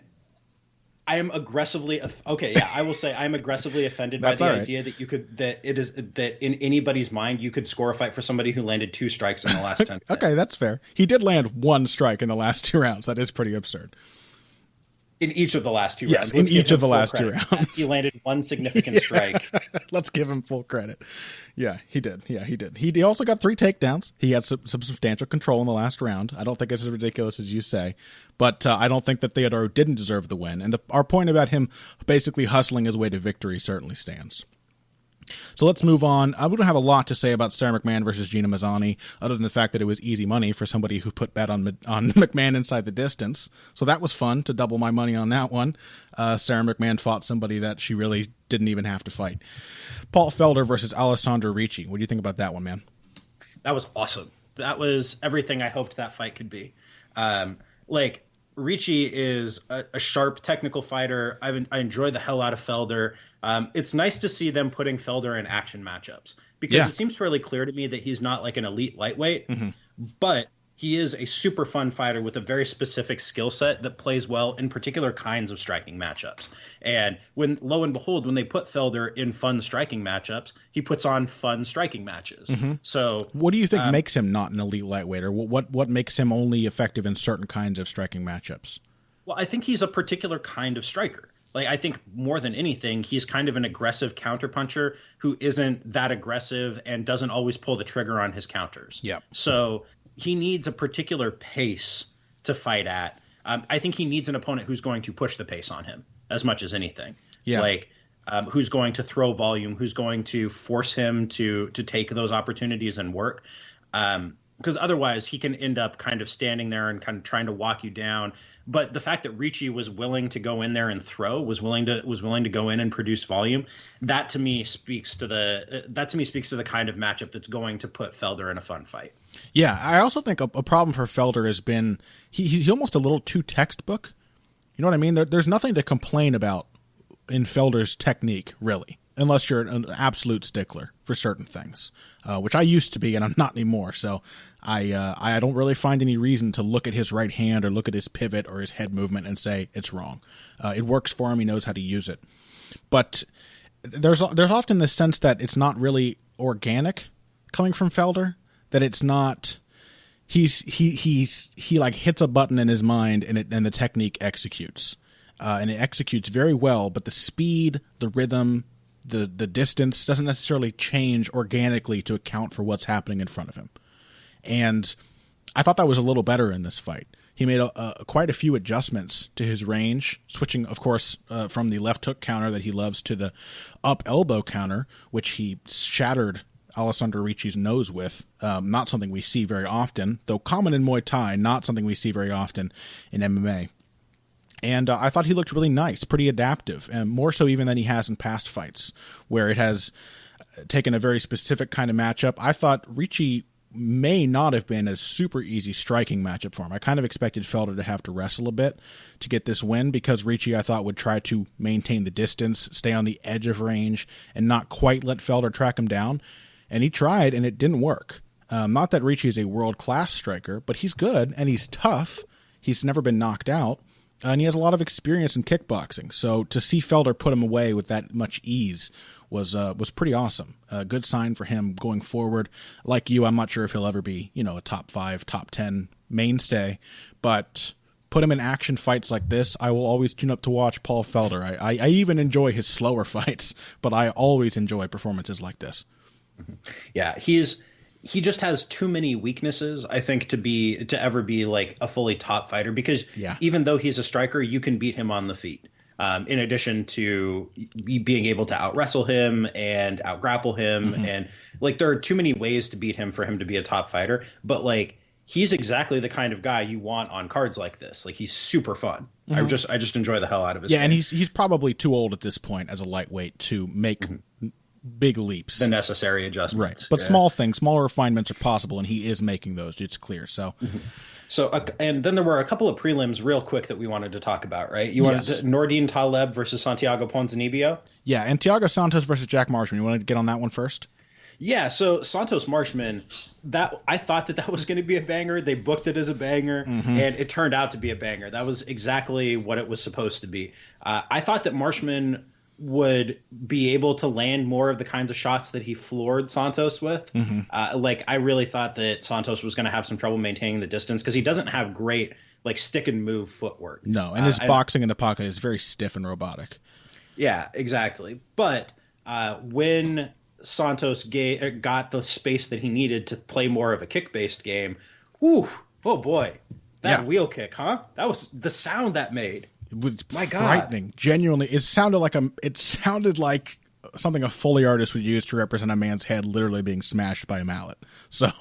I am aggressively I will say I'm aggressively offended by the idea that in anybody's mind you could score a fight for somebody who landed 2 strikes in the last 10 Okay, that's fair. He did land 1 strike in the last 2 rounds. That is pretty absurd. In each of the last 2 rounds. Yes, in each of the last 2 rounds. He landed 1 significant strike. Let's give him full credit. Yeah, he did. He also got 3 takedowns. He had some substantial control in the last round. I don't think it's as ridiculous as you say. But I don't think that Theodoro didn't deserve the win. And our point about him basically hustling his way to victory certainly stands. So let's move on. We don't have a lot to say about Sarah McMahon versus Gina Mazzani, other than the fact that it was easy money for somebody who put bet on McMahon inside the distance. So that was fun to double my money on that one. Sarah McMahon fought somebody that she really didn't even have to fight. Paul Felder versus Alessandro Ricci. What do you think about that one, man? That was awesome. That was everything I hoped that fight could be. Ricci is a sharp technical fighter. I enjoy the hell out of Felder. It's nice to see them putting Felder in action matchups because it seems fairly clear to me that he's not like an elite lightweight, but he is a super fun fighter with a very specific skill set that plays well in particular kinds of striking matchups. And lo and behold, when they put Felder in fun striking matchups, he puts on fun striking matches. So what do you think makes him not an elite lightweight, or what makes him only effective in certain kinds of striking matchups? Well, I think he's a particular kind of striker. Like, I think more than anything, he's kind of an aggressive counterpuncher who isn't that aggressive and doesn't always pull the trigger on his counters. Yeah. So he needs a particular pace to fight at. I think he needs an opponent who's going to push the pace on him as much as anything. Yeah. Who's going to throw volume, who's going to force him to take those opportunities and work. Because otherwise he can end up kind of standing there and kind of trying to walk you down. But the fact that Ricci was willing to go in there and throw, was willing to go in and produce volume, that to me speaks to the kind of matchup that's going to put Felder in a fun fight. Yeah, I also think a problem for Felder has been he's almost a little too textbook. You know what I mean? There's nothing to complain about in Felder's technique, really, unless you're an absolute stickler for certain things, which I used to be and I'm not anymore. So I don't really find any reason to look at his right hand or look at his pivot or his head movement and say it's wrong. It works for him. He knows how to use it. But there's often this sense that it's not really organic coming from Felder, that it's not he like hits a button in his mind and the technique executes. And it executes very well, but the speed, the rhythm, the distance doesn't necessarily change organically to account for what's happening in front of him. And I thought that was a little better in this fight. He made quite a few adjustments to his range, switching, of course, from the left hook counter that he loves to the up elbow counter, which he shattered Alessandro Ricci's nose with. Not something we see very often, though common in Muay Thai, not something we see very often in MMA. And I thought he looked really nice, pretty adaptive, and more so even than he has in past fights, where it has taken a very specific kind of matchup. I thought Ricci may not have been a super easy striking matchup for him. I kind of expected Felder to have to wrestle a bit to get this win, because Ricci, I thought, would try to maintain the distance, stay on the edge of range, and not quite let Felder track him down. And he tried, and it didn't work. Not that Ricci is a world-class striker, but he's good, and he's tough. He's never been knocked out. And he has a lot of experience in kickboxing. So to see Felder put him away with that much ease was pretty awesome. A good sign for him going forward. Like you, I'm not sure if he'll ever be, a top 5, top 10 mainstay, but put him in action fights like this, I will always tune up to watch Paul Felder. I even enjoy his slower fights, but I always enjoy performances like this. Yeah, he just has too many weaknesses, I think, to ever be like a fully top fighter, because even though he's a striker, you can beat him on the feet. In addition to being able to out wrestle him and out grapple him. And like, there are too many ways to beat him for him to be a top fighter, but like, he's exactly the kind of guy you want on cards like this. Like, he's super fun. I just enjoy the hell out of his game. And he's probably too old at this point as a lightweight to make big leaps. The necessary adjustments. Right. But smaller refinements are possible, and he is making those. It's clear. So, and then there were a couple of prelims real quick that we wanted to talk about, right? You wanted Nordine Taleb versus Santiago Ponzinibbio? Yeah, and Thiago Santos versus Jack Marshman. You want to get on that one first? Yeah, so Santos Marshman, I thought that was going to be a banger. They booked it as a banger, and it turned out to be a banger. That was exactly what it was supposed to be. I thought that Marshman would be able to land more of the kinds of shots that he floored Santos with. I really thought that Santos was going to have some trouble maintaining the distance, because he doesn't have great like stick and move footwork. No, and his boxing in the pocket is very stiff and robotic. Yeah, exactly. But when Santos got the space that he needed to play more of a kick-based game, oh boy, that wheel kick, huh? That was the sound that made. It was frightening. Genuinely, it sounded like something a Foley artist would use to represent a man's head literally being smashed by a mallet. So,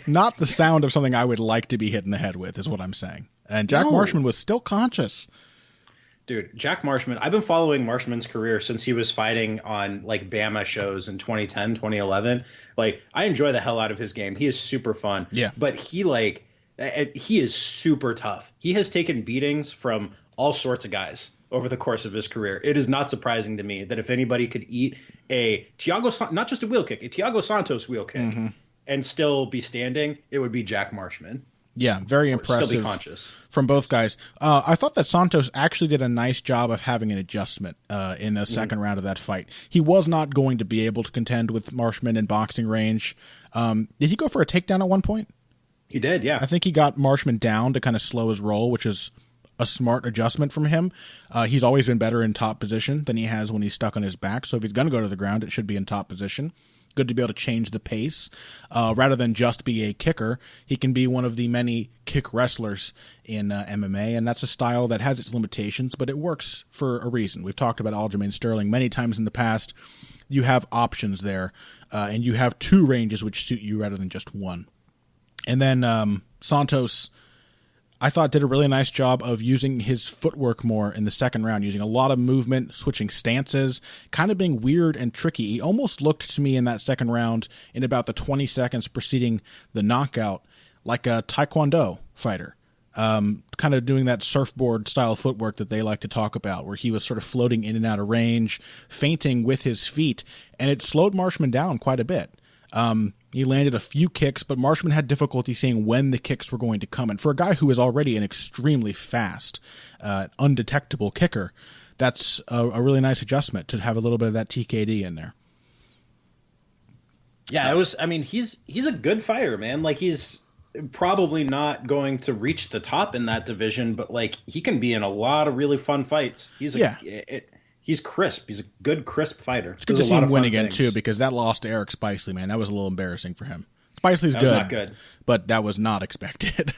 not the sound of something I would like to be hit in the head with, is what I'm saying. And Jack Marshman was still conscious. Dude, Jack Marshman, I've been following Marshman's career since he was fighting on like Bama shows in 2010, 2011. Like, I enjoy the hell out of his game. He is super fun. Yeah. But he is super tough. He has taken beatings from all sorts of guys over the course of his career. It is not surprising to me that if anybody could eat not just a wheel kick, a Thiago Santos wheel kick and still be standing, it would be Jack Marshman. Yeah, very impressive. Still be conscious from both guys. I thought that Santos actually did a nice job of having an adjustment in the second round of that fight. He was not going to be able to contend with Marshman in boxing range. Did he go for a takedown at one point? He did, yeah. I think he got Marshman down to kind of slow his roll, which is a smart adjustment from him. He's always been better in top position than he has when he's stuck on his back. So if he's going to go to the ground, it should be in top position. Good to be able to change the pace. Rather than just be a kicker, he can be one of the many kick wrestlers in MMA, and that's a style that has its limitations, but it works for a reason. We've talked about Aljamain Sterling many times in the past. You have options there, and you have two ranges which suit you rather than just one. And then Santos, I thought, did a really nice job of using his footwork more in the second round, using a lot of movement, switching stances, kind of being weird and tricky. He almost looked to me in that second round, in about the 20 seconds preceding the knockout, like a Taekwondo fighter, kind of doing that surfboard style footwork that they like to talk about, where he was sort of floating in and out of range, feinting with his feet, and it slowed Marshman down quite a bit. He landed a few kicks, but Marshman had difficulty seeing when the kicks were going to come. And for a guy who is already an extremely fast, undetectable kicker, that's a really nice adjustment to have a little bit of that TKD in there. Yeah, he's a good fighter, man. Like, he's probably not going to reach the top in that division, but like, he can be in a lot of really fun fights. He's crisp. He's a good, crisp fighter. It's good to see him win again, too, because that loss to Eric Spicely, man, that was a little embarrassing for him. Spicely's good, but that was not expected.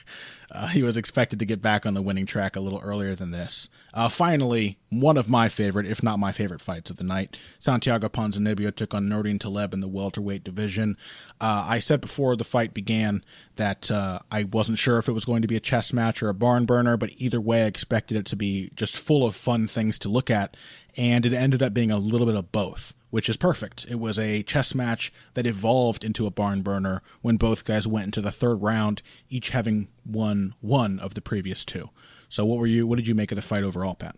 He was expected to get back on the winning track a little earlier than this. Finally, one of my favorite, if not my favorite fights of the night, Santiago Ponzinibbio took on Nordine Taleb in the welterweight division. I said before the fight began that I wasn't sure if it was going to be a chess match or a barn burner, but either way I expected it to be just full of fun things to look at, and it ended up being a little bit of both, which is perfect. It was a chess match that evolved into a barn burner when both guys went into the third round, each having won one of the previous two. So what did you make of the fight overall, Pat?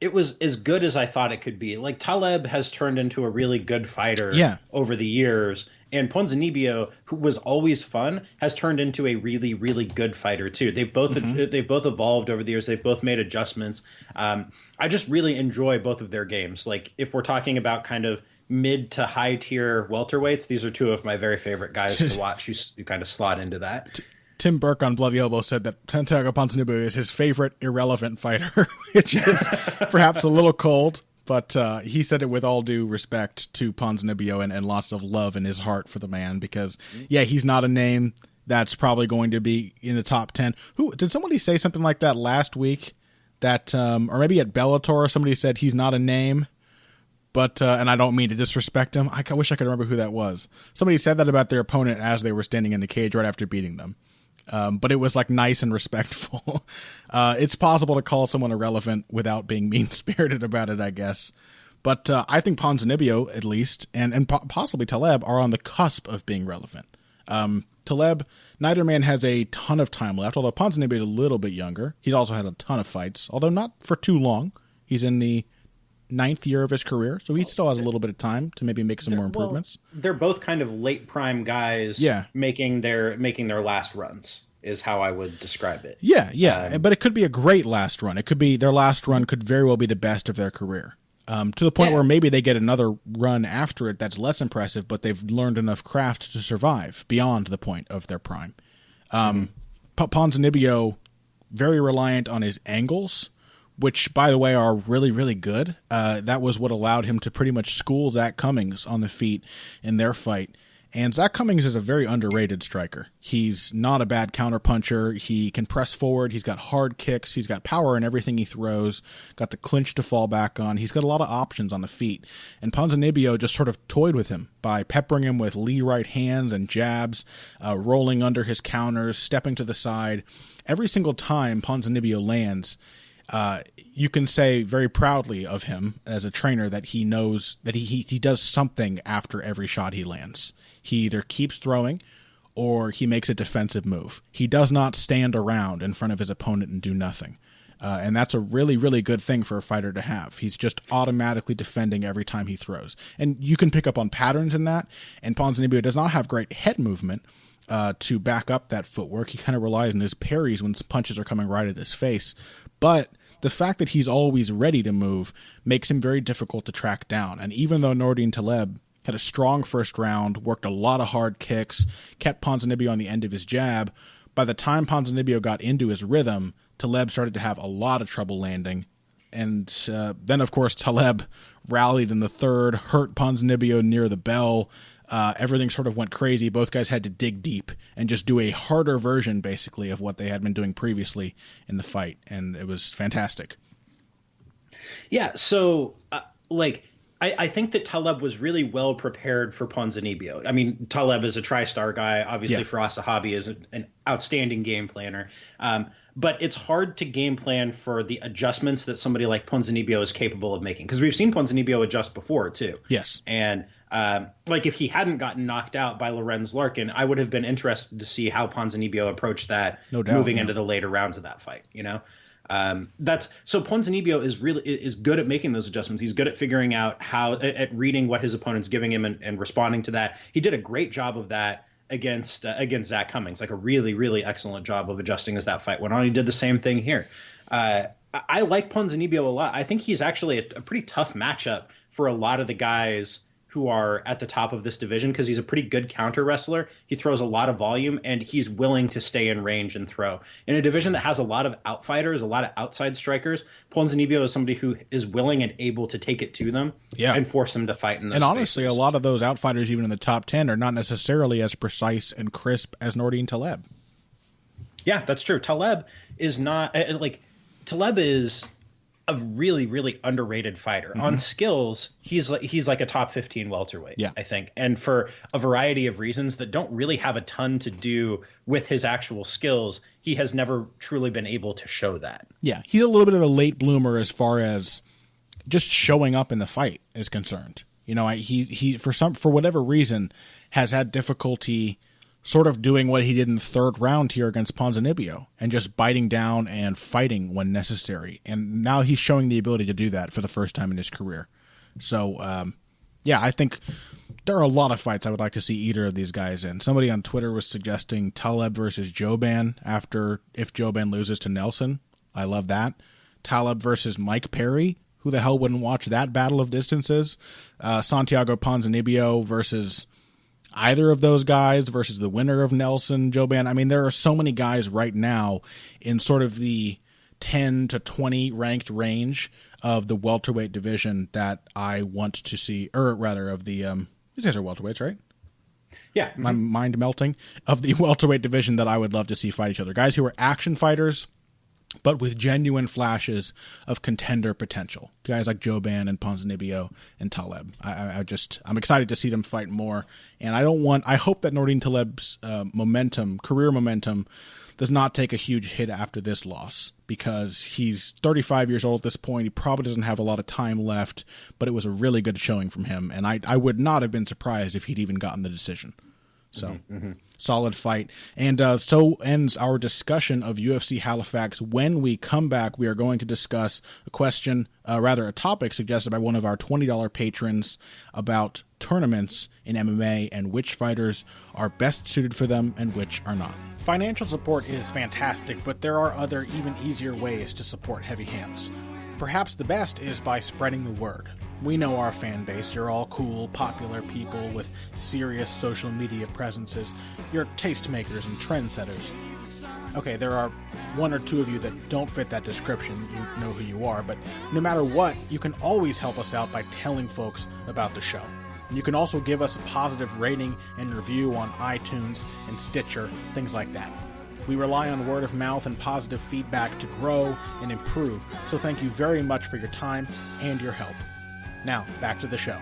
It was as good as I thought it could be. Like, Taleb has turned into a really good fighter over the years, and Ponzinibbio, who was always fun, has turned into a really, really good fighter too. They've both evolved over the years. They've both made adjustments. I just really enjoy both of their games. Like, if we're talking about kind of mid to high tier welterweights, these are two of my very favorite guys to watch. You kind of slot into that. Tim Burke on Bloody Elbow said that Santiago Ponzinibbio is his favorite irrelevant fighter, which is perhaps a little cold, but he said it with all due respect to Ponzinibbio and lots of love in his heart for the man because, yeah, he's not a name that's probably going to be in the top 10. Who did somebody say something like that last week? That or maybe at Bellator, somebody said he's not a name, but and I don't mean to disrespect him. I wish I could remember who that was. Somebody said that about their opponent as they were standing in the cage right after beating them. But it was like nice and respectful. It's possible to call someone irrelevant without being mean-spirited about it, I guess. But I think Ponzinibbio, at least, and possibly Taleb, are on the cusp of being relevant. Taleb, neither man has a ton of time left, although Ponzinibbio is a little bit younger. He's also had a ton of fights, although not for too long. He's in the 9th year of his career, so he still has a little bit of time to maybe make some more improvements. Well, they're both kind of late prime guys making their last runs is how I would describe it. Yeah, but it could be a great last run. It could be their last run could very well be the best of their career. To the point where maybe they get another run after it that's less impressive, but they've learned enough craft to survive beyond the point of their prime. Ponzinibbio, very reliant on his angles, which, by the way, are really, really good. That was what allowed him to pretty much school Zach Cummings on the feet in their fight. And Zach Cummings is a very underrated striker. He's not a bad counterpuncher. He can press forward. He's got hard kicks. He's got power in everything he throws. Got the clinch to fall back on. He's got a lot of options on the feet. And Ponzinibbio just sort of toyed with him by peppering him with Lee right hands and jabs, rolling under his counters, stepping to the side. Every single time Ponzinibbio lands, you can say very proudly of him as a trainer that he knows that he does something after every shot he lands. He either keeps throwing or he makes a defensive move. He does not stand around in front of his opponent and do nothing. And that's a really, really good thing for a fighter to have. He's just automatically defending every time he throws. And you can pick up on patterns in that. And Ponzinibbio does not have great head movement to back up that footwork. He kind of relies on his parries when punches are coming right at his face. But the fact that he's always ready to move makes him very difficult to track down. And even though Nordine Taleb had a strong first round, worked a lot of hard kicks, kept Ponzinibbio on the end of his jab, by the time Ponzinibbio got into his rhythm, Taleb started to have a lot of trouble landing. And then, of course, Taleb rallied in the third, hurt Ponzinibbio near the bell. Everything sort of went crazy. Both guys had to dig deep and just do a harder version, basically, of what they had been doing previously in the fight. And it was fantastic. Yeah, so, I think that Taleb was really well prepared for Ponzinibbio. I mean, Taleb is a TriStar guy. Obviously, Firas Zahabi is an outstanding game planner. But it's hard to game plan for the adjustments that somebody like Ponzinibbio is capable of making. Because we've seen Ponzinibbio adjust before, too. Yes. And if he hadn't gotten knocked out by Lorenz Larkin, I would have been interested to see how Ponzinibbio approached that moving into the later rounds of that fight, you know? So Ponzinibbio is good at making those adjustments. He's good at figuring out at reading what his opponent's giving him and responding to that. He did a great job of that against Zach Cummings, like a really, really excellent job of adjusting as that fight went on. He did the same thing here. I like Ponzinibbio a lot. I think he's actually a pretty tough matchup for a lot of the guys who are at the top of this division because he's a pretty good counter wrestler. He throws a lot of volume, and he's willing to stay in range and throw. In a division that has a lot of outfighters, a lot of outside strikers, Ponzinibbio is somebody who is willing and able to take it to them and force them to fight in those And honestly, spaces. A lot of those outfighters, even in the top 10, are not necessarily as precise and crisp as Nordine Taleb. Yeah, that's true. Taleb is not Taleb is a really, really underrated fighter. On skills, he's like a top 15 welterweight, I think. And for a variety of reasons that don't really have a ton to do with his actual skills, he has never truly been able to show that. Yeah, he's a little bit of a late bloomer as far as just showing up in the fight is concerned. You know, he for whatever reason has had difficulty sort of doing what he did in the third round here against Ponzinibbio and just biting down and fighting when necessary. And now he's showing the ability to do that for the first time in his career. So, I think there are a lot of fights I would like to see either of these guys in. Somebody on Twitter was suggesting Taleb versus Joban if Joban loses to Nelson. I love that. Taleb versus Mike Perry Who the hell wouldn't watch that battle of distances? Santiago Ponzinibbio versus either of those guys versus the winner of Nelson, Joban. I mean, there are so many guys right now in sort of the 10 to 20 ranked range of the welterweight division that I want to see, or rather of the, these guys are welterweights, right? Yeah. My mind melting, of the welterweight division that I would love to see fight each other. Guys who are action fighters, but with genuine flashes of contender potential. Guys like Joban and Ponzinibbio and Taleb. I'm excited to see them fight more. And I hope that Nordine Taleb's career momentum, does not take a huge hit after this loss, because he's 35 years old at this point. He probably doesn't have a lot of time left, but it was a really good showing from him. And I would not have been surprised if he'd even gotten the decision. So, solid fight. And so ends our discussion of UFC Halifax. When we come back, we are going to discuss a topic suggested by one of our $20 patrons about tournaments in MMA and which fighters are best suited for them and which are not. Financial support is fantastic, but there are other, even easier ways to support Heavy Hands. Perhaps the best is by spreading the word. We know our fan base. You're all cool, popular people with serious social media presences. You're tastemakers and trendsetters. Okay, there are one or two of you that don't fit that description. You know who you are, but no matter what, you can always help us out by telling folks about the show. You can also give us a positive rating and review on iTunes and Stitcher, things like that. We rely on word of mouth and positive feedback to grow and improve, so thank you very much for your time and your help. Now, back to the show.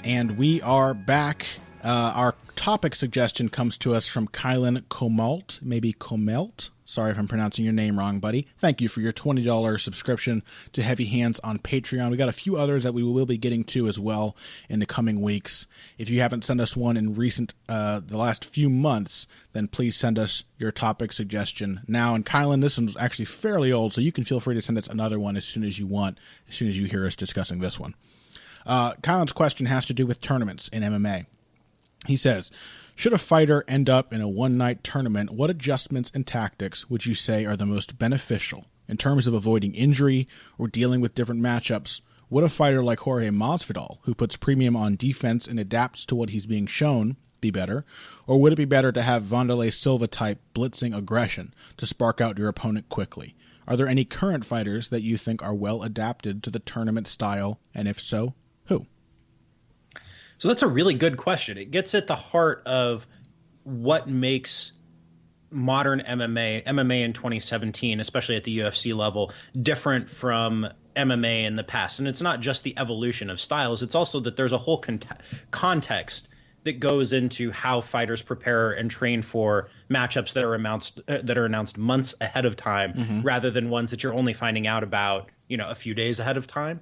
And we are back. Our topic suggestion comes to us from Kylan Comalt, maybe Comelt. Sorry if I'm pronouncing your name wrong, buddy. Thank you for your $20 subscription to Heavy Hands on Patreon. We got a few others that we will be getting to as well in the coming weeks. If you haven't sent us one in the last few months, then please send us your topic suggestion now. And Kylan, this one's actually fairly old, so you can feel free to send us another one as soon as you want, as soon as you hear us discussing this one. Kylan's question has to do with tournaments in MMA. He says, should a fighter end up in a one-night tournament, what adjustments and tactics would you say are the most beneficial in terms of avoiding injury or dealing with different matchups? Would a fighter like Jorge Masvidal, who puts premium on defense and adapts to what he's being shown, be better? Or would it be better to have Wanderlei Silva-type blitzing aggression to spark out your opponent quickly? Are there any current fighters that you think are well adapted to the tournament style, and if so, who? So that's a really good question. It gets at the heart of what makes modern MMA in 2017, especially at the UFC level, different from MMA in the past. And it's not just the evolution of styles. It's also that there's a whole context that goes into how fighters prepare and train for matchups that are announced months ahead of time, rather than ones that you're only finding out about, a few days ahead of time,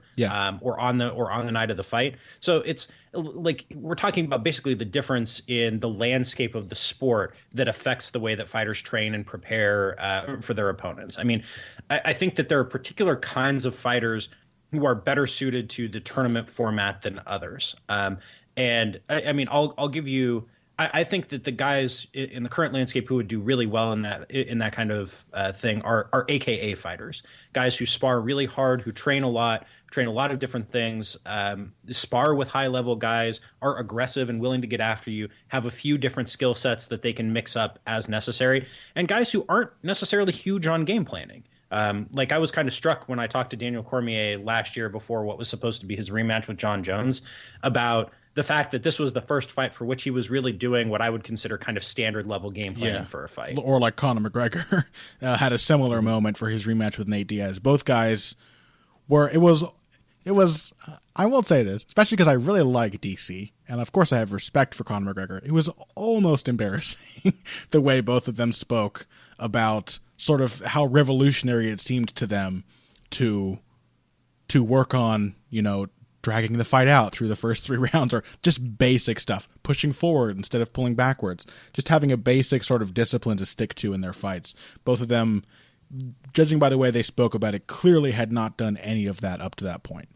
or on the night of the fight. So it's like we're talking about basically the difference in the landscape of the sport that affects the way that fighters train and prepare for their opponents. I mean, I think that there are particular kinds of fighters who are better suited to the tournament format than others. And I mean, I'll give you. I think that the guys in the current landscape who would do really well in that kind of thing are AKA fighters, guys who spar really hard, who train a lot of different things, spar with high level guys, are aggressive and willing to get after you, have a few different skill sets that they can mix up as necessary, and guys who aren't necessarily huge on game planning. Like I was kind of struck when I talked to Daniel Cormier last year before what was supposed to be his rematch with John Jones about the fact that this was the first fight for which he was really doing what I would consider kind of standard level game planning for a fight. Or like Conor McGregor had a similar moment for his rematch with Nate Diaz. Both guys it was, I will say this, especially because I really like DC, and of course I have respect for Conor McGregor. It was almost embarrassing the way both of them spoke about sort of how revolutionary it seemed to them to work on, dragging the fight out through the first 3 rounds, or just basic stuff, pushing forward instead of pulling backwards, just having a basic sort of discipline to stick to in their fights. Both of them, judging by the way they spoke about it, clearly had not done any of that up to that point.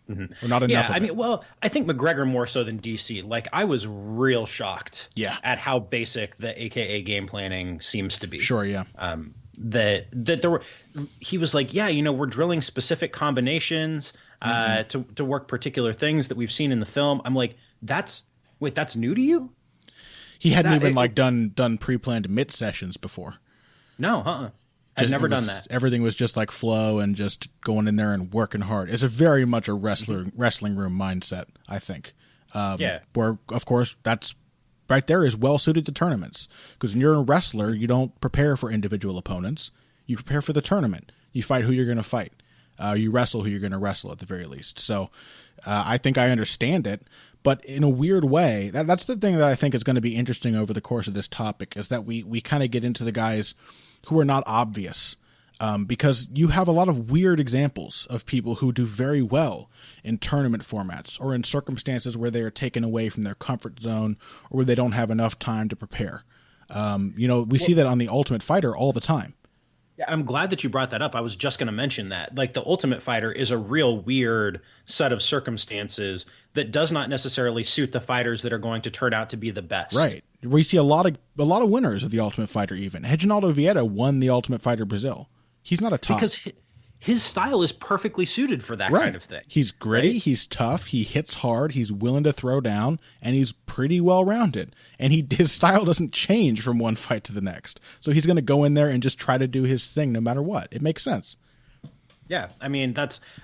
Or not enough of it. Well, I think McGregor more so than DC. Like, I was real shocked at how basic the AKA game planning seems to be. Sure, yeah. that there were, he was like, yeah, we're drilling specific combinations to work particular things that we've seen in the film. I'm like, that's new to you? He hadn't done pre-planned mitt sessions before. No, I've never done that. Everything was just like flow and just going in there and working hard. It's a very much a wrestling room mindset, I think. Where, of course, that's right there is well suited to tournaments. Because when you're a wrestler, you don't prepare for individual opponents. You prepare for the tournament. You fight who you're going to fight. You wrestle who you're going to wrestle at the very least. So I think I understand it. But in a weird way, that's the thing that I think is going to be interesting over the course of this topic, is that we kind of get into the guys who are not obvious, because you have a lot of weird examples of people who do very well in tournament formats or in circumstances where they are taken away from their comfort zone or where they don't have enough time to prepare. We see that on The Ultimate Fighter all the time. Yeah, I'm glad that you brought that up. I was just going to mention that. Like, The Ultimate Fighter is a real weird set of circumstances that does not necessarily suit the fighters that are going to turn out to be the best. Right. We see a lot of winners of The Ultimate Fighter even. Reginaldo Vieira won The Ultimate Fighter Brazil. He's not a top. Because his style is perfectly suited for that kind of thing. He's gritty, right? He's tough, he hits hard, he's willing to throw down, and he's pretty well-rounded. And his style doesn't change from one fight to the next. So he's going to go in there and just try to do his thing no matter what. It makes sense. Yeah, I mean,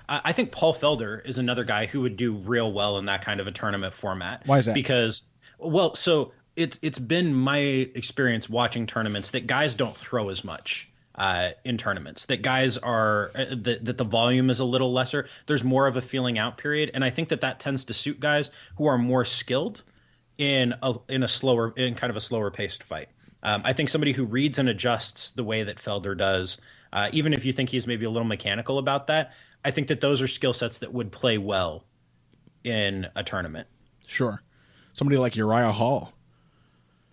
I think Paul Felder is another guy who would do real well in that kind of a tournament format. Why is that? Because, so it's been my experience watching tournaments that guys don't throw as much. In tournaments, that guys are that the volume is a little lesser. There's more of a feeling out period, and I think that tends to suit guys who are more skilled in kind of a slower paced fight. I think somebody who reads and adjusts the way that Felder does, even if you think he's maybe a little mechanical about that, I think that those are skill sets that would play well in a tournament. Sure, somebody like Uriah Hall.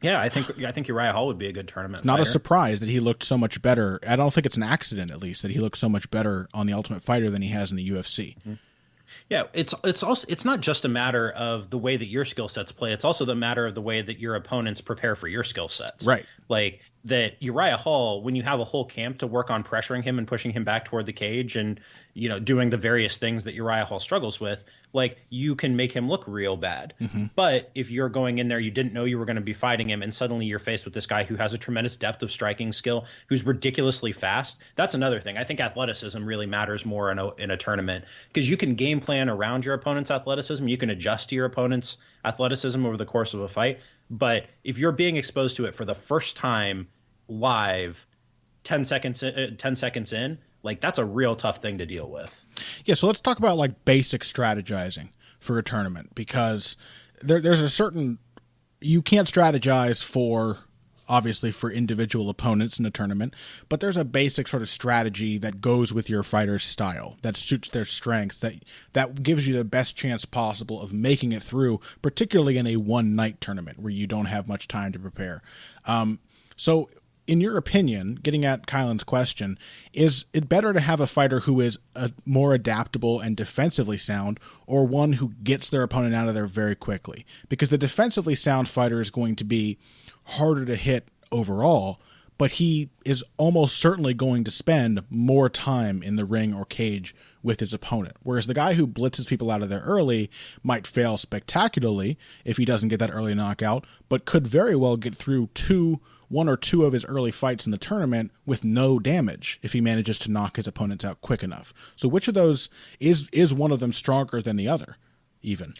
Yeah, I think Uriah Hall would be a good tournament Not fighter. A surprise that he looked so much better. I don't think it's an accident, at least, that he looks so much better on The Ultimate Fighter than he has in the UFC. Mm-hmm. Yeah, it's not just a matter of the way that your skill sets play. It's also the matter of the way that your opponents prepare for your skill sets. Right. Like that Uriah Hall, when you have a whole camp to work on pressuring him and pushing him back toward the cage and, doing the various things that Uriah Hall struggles with, like, you can make him look real bad. Mm-hmm. But if you're going in there, you didn't know you were going to be fighting him, and suddenly you're faced with this guy who has a tremendous depth of striking skill, who's ridiculously fast. That's another thing. I think athleticism really matters more in a tournament, because you can game plan around your opponent's athleticism. You can adjust to your opponent's athleticism over the course of a fight. But if you're being exposed to it for the first time live 10 seconds in, like, that's a real tough thing to deal with. Yeah, so let's talk about like basic strategizing for a tournament, because there's a certain, you can't strategize obviously for individual opponents in a tournament, but there's a basic sort of strategy that goes with your fighter's style, that suits their strengths, that gives you the best chance possible of making it through, particularly in a one-night tournament where you don't have much time to prepare. So in your opinion, getting at Kylan's question, is it better to have a fighter who is more adaptable and defensively sound, or one who gets their opponent out of there very quickly? Because the defensively sound fighter is going to be harder to hit overall, but he is almost certainly going to spend more time in the ring or cage with his opponent. Whereas the guy who blitzes people out of there early might fail spectacularly if he doesn't get that early knockout, but could very well get through one or two of his early fights in the tournament with no damage if he manages to knock his opponents out quick enough. So which of those is one of them stronger than the other, even?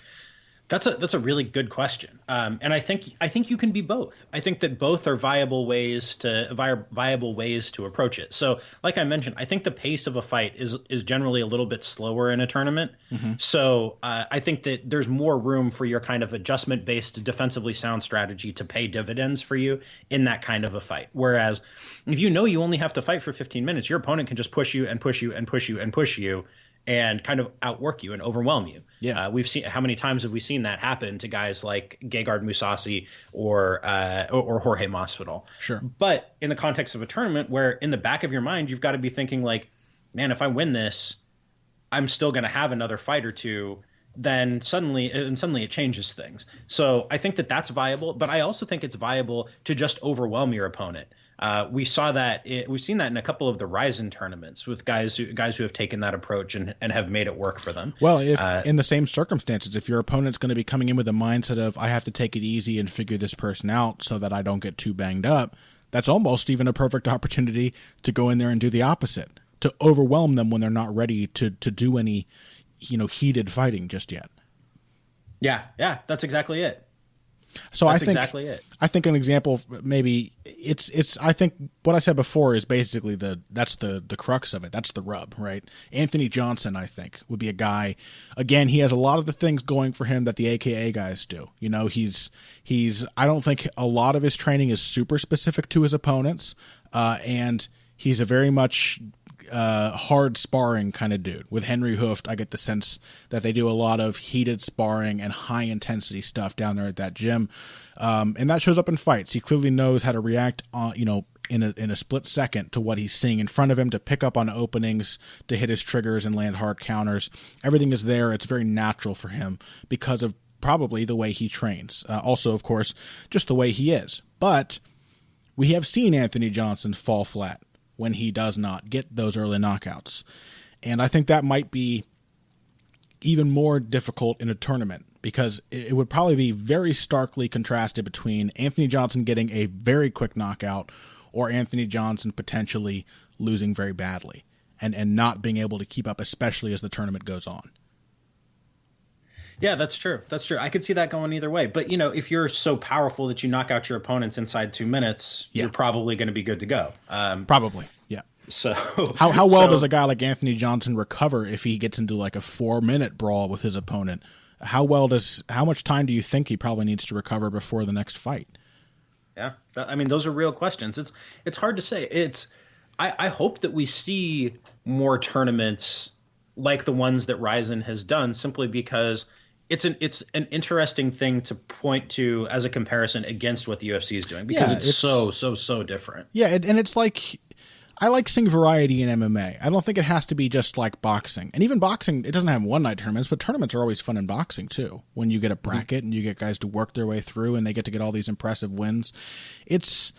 That's a really good question, and I think you can be both. I think that both are viable ways to approach it. So, like I mentioned, I think the pace of a fight is generally a little bit slower in a tournament. Mm-hmm. So I think that there's more room for your kind of adjustment-based, defensively sound strategy to pay dividends for you in that kind of a fight. Whereas if you know you only have to fight for 15 minutes, your opponent can just push you and push you and push you and push you, and kind of outwork you and overwhelm you. Yeah, we've seen, how many times have we seen that happen to guys like Gegard Mousasi or Jorge Masvidal? Sure. But in the context of a tournament, where in the back of your mind you've got to be thinking like, man, if I win this, I'm still going to have another fight or two. Then suddenly it changes things. So I think that that's viable, but I also think it's viable to just overwhelm your opponent. We've seen that in a couple of the Ryzen tournaments with guys who have taken that approach and have made it work for them. Well, if in the same circumstances, if your opponent's going to be coming in with a mindset of I have to take it easy and figure this person out so that I don't get too banged up, that's almost even a perfect opportunity to go in there and do the opposite, to overwhelm them when they're not ready to do any, heated fighting just yet. Yeah, that's exactly it. So that's exactly it. I think an example, maybe it's. I think what I said before is basically that's the crux of it. That's the rub, right? Anthony Johnson, I think, would be a guy. Again, he has a lot of the things going for him that the AKA guys do. He's. I don't think a lot of his training is super specific to his opponents, and he's a very much hard sparring kind of dude. With Henry Hooft, I get the sense that they do a lot of heated sparring and high intensity stuff down there at that gym, and that shows up in fights. He clearly knows how to react in a split second to what he's seeing in front of him, to pick up on openings, to hit his triggers and land hard counters. Everything is there. It's very natural for him because of probably the way he trains. Also, of course, just the way he is. But we have seen Anthony Johnson fall flat when he does not get those early knockouts. And I think that might be even more difficult in a tournament, because it would probably be very starkly contrasted between Anthony Johnson getting a very quick knockout or Anthony Johnson potentially losing very badly and not being able to keep up, especially as the tournament goes on. Yeah, that's true. I could see that going either way. But, if you're so powerful that you knock out your opponents inside 2 minutes, you're probably going to be good to go. Probably, yeah. So how well does a guy like Anthony Johnson recover if he gets into like a 4-minute brawl with his opponent? How much time do you think he probably needs to recover before the next fight? Yeah, those are real questions. It's hard to say. I hope that we see more tournaments like the ones that Ryzen has done, simply because it's an interesting thing to point to as a comparison against what the UFC is doing, because it's so different. Yeah, and it's like, I like seeing variety in MMA. I don't think it has to be just like boxing. And even boxing, it doesn't have one-night tournaments, but tournaments are always fun in boxing too. When you get a bracket and you get guys to work their way through and they get to get all these impressive wins. It's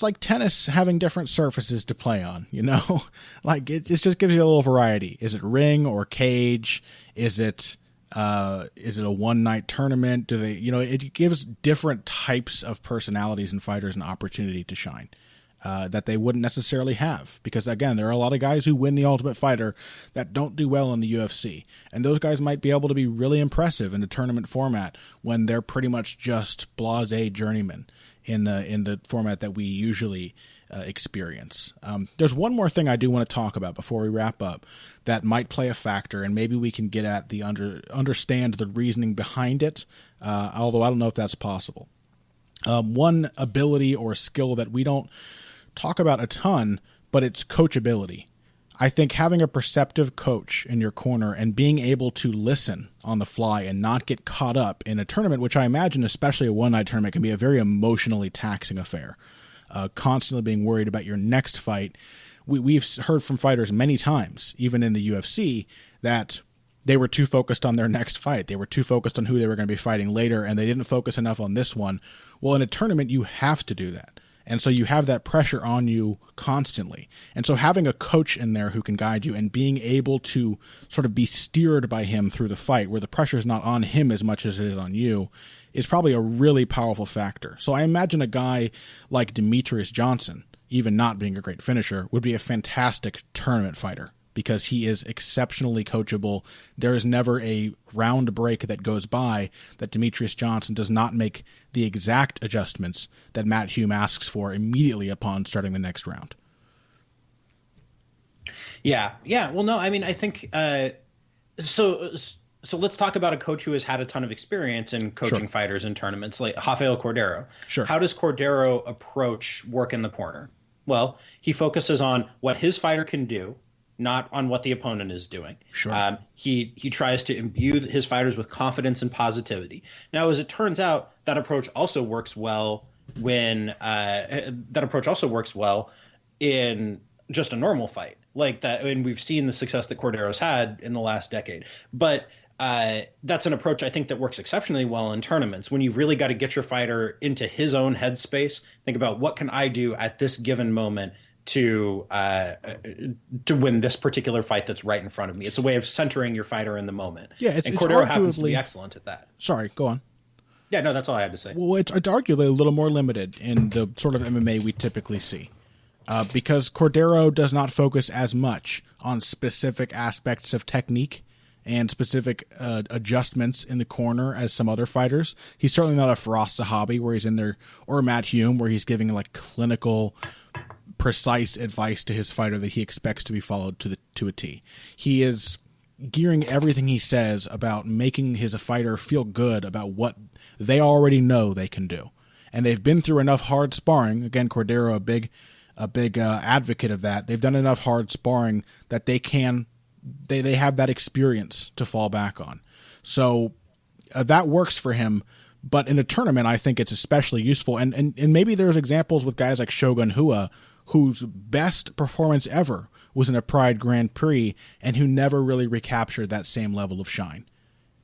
like tennis having different surfaces to play on, Like it just gives you a little variety. Is it ring or cage? Is it a one-night tournament? Do they, it gives different types of personalities and fighters an opportunity to shine that they wouldn't necessarily have. Because again, there are a lot of guys who win the Ultimate Fighter that don't do well in the UFC. And those guys might be able to be really impressive in a tournament format when they're pretty much just blasé journeymen in the format that we usually experience. There's one more thing I do want to talk about before we wrap up that might play a factor, and maybe we can get at the understand the reasoning behind it, although I don't know if that's possible. One ability or skill that we don't talk about a ton, but it's coachability. I think having a perceptive coach in your corner and being able to listen on the fly and not get caught up in a tournament, which I imagine, especially a one-night tournament, can be a very emotionally taxing affair. Constantly being worried about your next fight. We've heard from fighters many times, even in the UFC, that they were too focused on their next fight. They were too focused on who they were going to be fighting later, and they didn't focus enough on this one. Well, in a tournament, you have to do that. And so you have that pressure on you constantly. And so having a coach in there who can guide you and being able to sort of be steered by him through the fight, where the pressure is not on him as much as it is on you, is probably a really powerful factor. So I imagine a guy like Demetrius Johnson, even not being a great finisher, would be a fantastic tournament fighter because he is exceptionally coachable. There is never a round break that goes by that Demetrius Johnson does not make the exact adjustments that Matt Hume asks for immediately upon starting the next round. Yeah. Well, no, I think so let's talk about a coach who has had a ton of experience in coaching fighters in tournaments, like Rafael Cordeiro. Sure. How does Cordeiro approach work in the corner? Well, he focuses on what his fighter can do, not on what the opponent is doing. Sure. He tries to imbue his fighters with confidence and positivity. Now, as it turns out, that approach also works well in just a normal fight like that. And we've seen the success that Cordeiro's had in the last decade. But that's an approach I think that works exceptionally well in tournaments. When you've really got to get your fighter into his own headspace, think about what can I do at this given moment to win this particular fight that's right in front of me. It's a way of centering your fighter in the moment. Yeah, and Cordero happens to be excellent at that. Sorry, go on. Yeah, no, that's all I had to say. Well, it's arguably a little more limited in the sort of MMA we typically see. Because Cordero does not focus as much on specific aspects of technique and specific adjustments in the corner as some other fighters. He's certainly not a Firas Zahabi where he's in there, or Matt Hume where he's giving like clinical, precise advice to his fighter that he expects to be followed to a T. He is gearing everything he says about making his fighter feel good about what they already know they can do. And they've been through enough hard sparring. Again, Cordero, a big advocate of that. They've done enough hard sparring that they have that experience to fall back on. So that works for him. But in a tournament, I think it's especially useful. And maybe there's examples with guys like Shogun Rua, whose best performance ever was in a Pride Grand Prix and who never really recaptured that same level of shine.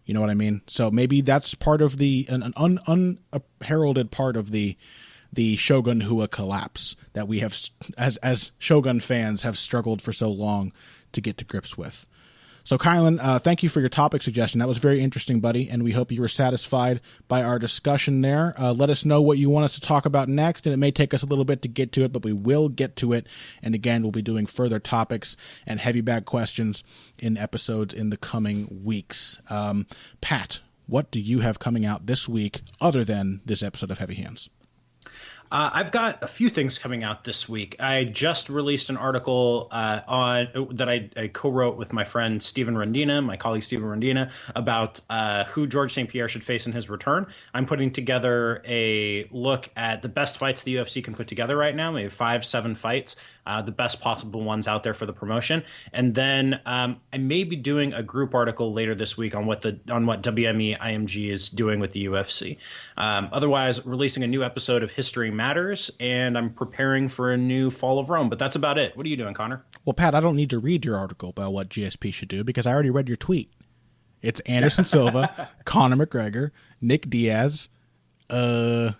You know what I mean? So maybe that's part of an unheralded part of the Shogun Rua collapse that we have, as Shogun fans, have struggled for so long to get to grips with. So, Kylan, thank you for your topic suggestion. That was very interesting, buddy, and we hope you were satisfied by our discussion there. Let us know what you want us to talk about next, and it may take us a little bit to get to it, but we will get to it. And again, we'll be doing further topics and heavy bag questions in episodes in the coming weeks. Pat, what do you have coming out this week other than this episode of Heavy Hands? I've got a few things coming out this week. I just released an article that I co-wrote with my friend Steven Rendina, my colleague Steven Rendina, about who George St. Pierre should face in his return. I'm putting together a look at the best fights the UFC can put together right now. Maybe 5-7 fights, the best possible ones out there for the promotion. And then I may be doing a group article later this week on what WME IMG is doing with the UFC. Otherwise, releasing a new episode of History Matters, and I'm preparing for a new Fall of Rome. But that's about it. What are you doing, Connor? Well, Pat, I don't need to read your article about what GSP should do because I already read your tweet. It's Anderson Silva, Conor McGregor, Nick Diaz, and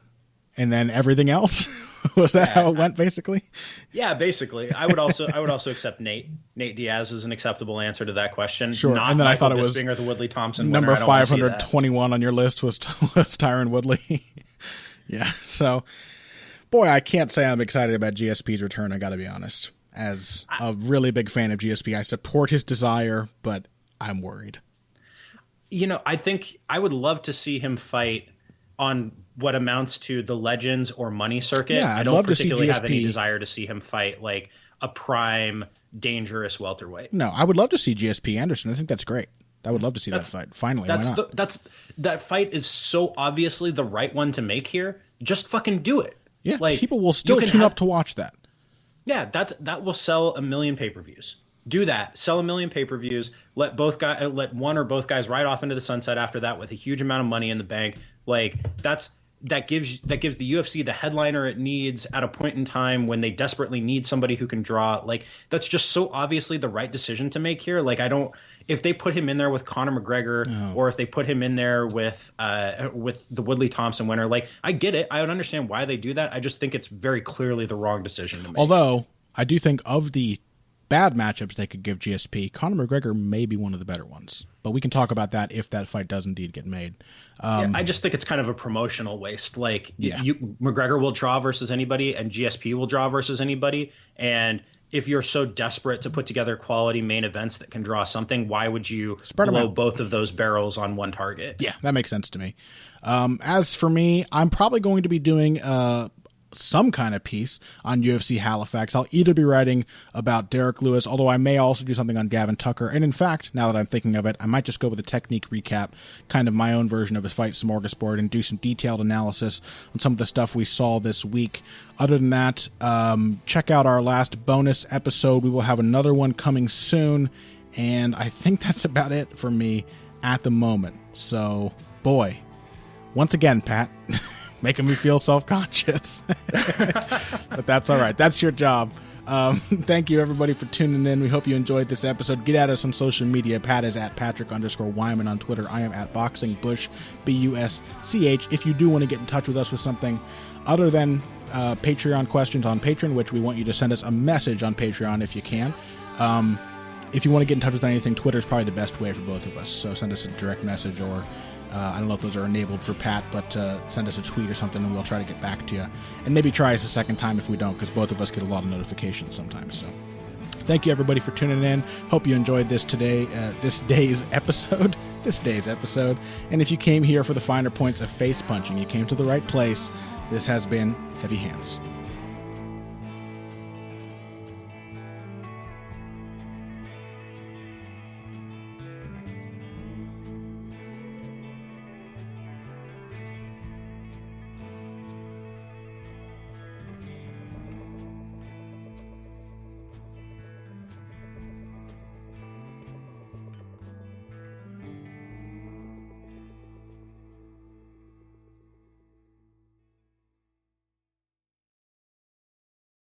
then everything else. Was that how it went, basically? Yeah, basically. I would also accept Nate Diaz as an acceptable answer to that question. Sure. Not and then Michael I thought it was Bisping or the Woodley Thompson number winner. 521 on your list was Tyron Woodley. Yeah. So, boy, I can't say I'm excited about GSP's return. I got to be honest. As a really big fan of GSP, I support his desire, but I'm worried. You know, I think I would love to see him fight on what amounts to the Legends or Money circuit. Yeah, I don't particularly have any desire to see him fight like a prime, dangerous welterweight. No, I would love to see GSP Anderson. I think that's great. I would love to see that fight. Finally, why not? That fight is so obviously the right one to make here. Just fucking do it. Yeah, like, people will still tune up to watch that. Yeah, that will sell 1 million pay-per-views. Do that. Sell 1 million pay-per-views. Let one or both guys ride off into the sunset after that with a huge amount of money in the bank. Like that gives the UFC the headliner it needs at a point in time when they desperately need somebody who can draw. Like, that's just so obviously the right decision to make here. Like, if they put him in there with Conor McGregor or if they put him in there with the Woodley Thompson winner, like, I get it. I would understand why they do that. I just think it's very clearly the wrong decision to make. Although I do think of the bad matchups they could give GSP, Conor McGregor may be one of the better ones. But we can talk about that if that fight does indeed get made. I just think it's kind of a promotional waste. Like, McGregor will draw versus anybody and GSP will draw versus anybody. And if you're so desperate to put together quality main events that can draw something, why would you blow both of those barrels on one target? Yeah, that makes sense to me. As for me, I'm probably going to be doing some kind of piece on UFC Halifax. I'll either be writing about Derrick Lewis, although I may also do something on Gavin Tucker. And in fact, now that I'm thinking of it, I might just go with a technique recap, kind of my own version of a fight smorgasbord, and do some detailed analysis on some of the stuff we saw this week. Other than that, check out our last bonus episode. We will have another one coming soon. And I think that's about it for me at the moment. So, boy, once again, Pat, making me feel self-conscious. But that's all right. That's your job. Thank you, everybody, for tuning in. We hope you enjoyed this episode. Get at us on social media. Pat is at Patrick_Wyman on Twitter. I am at BoxingBush, BUSCH. If you do want to get in touch with us with something other than Patreon questions on Patreon, which we want you to send us a message on Patreon if you can. If you want to get in touch with anything, Twitter is probably the best way for both of us. So send us a direct message, or I don't know if those are enabled for Pat, but send us a tweet or something, and we'll try to get back to you. And maybe try us a second time if we don't, because both of us get a lot of notifications sometimes. So thank you, everybody, for tuning in. Hope you enjoyed this day's episode. And if you came here for the finer points of face punching, you came to the right place. This has been Heavy Hands.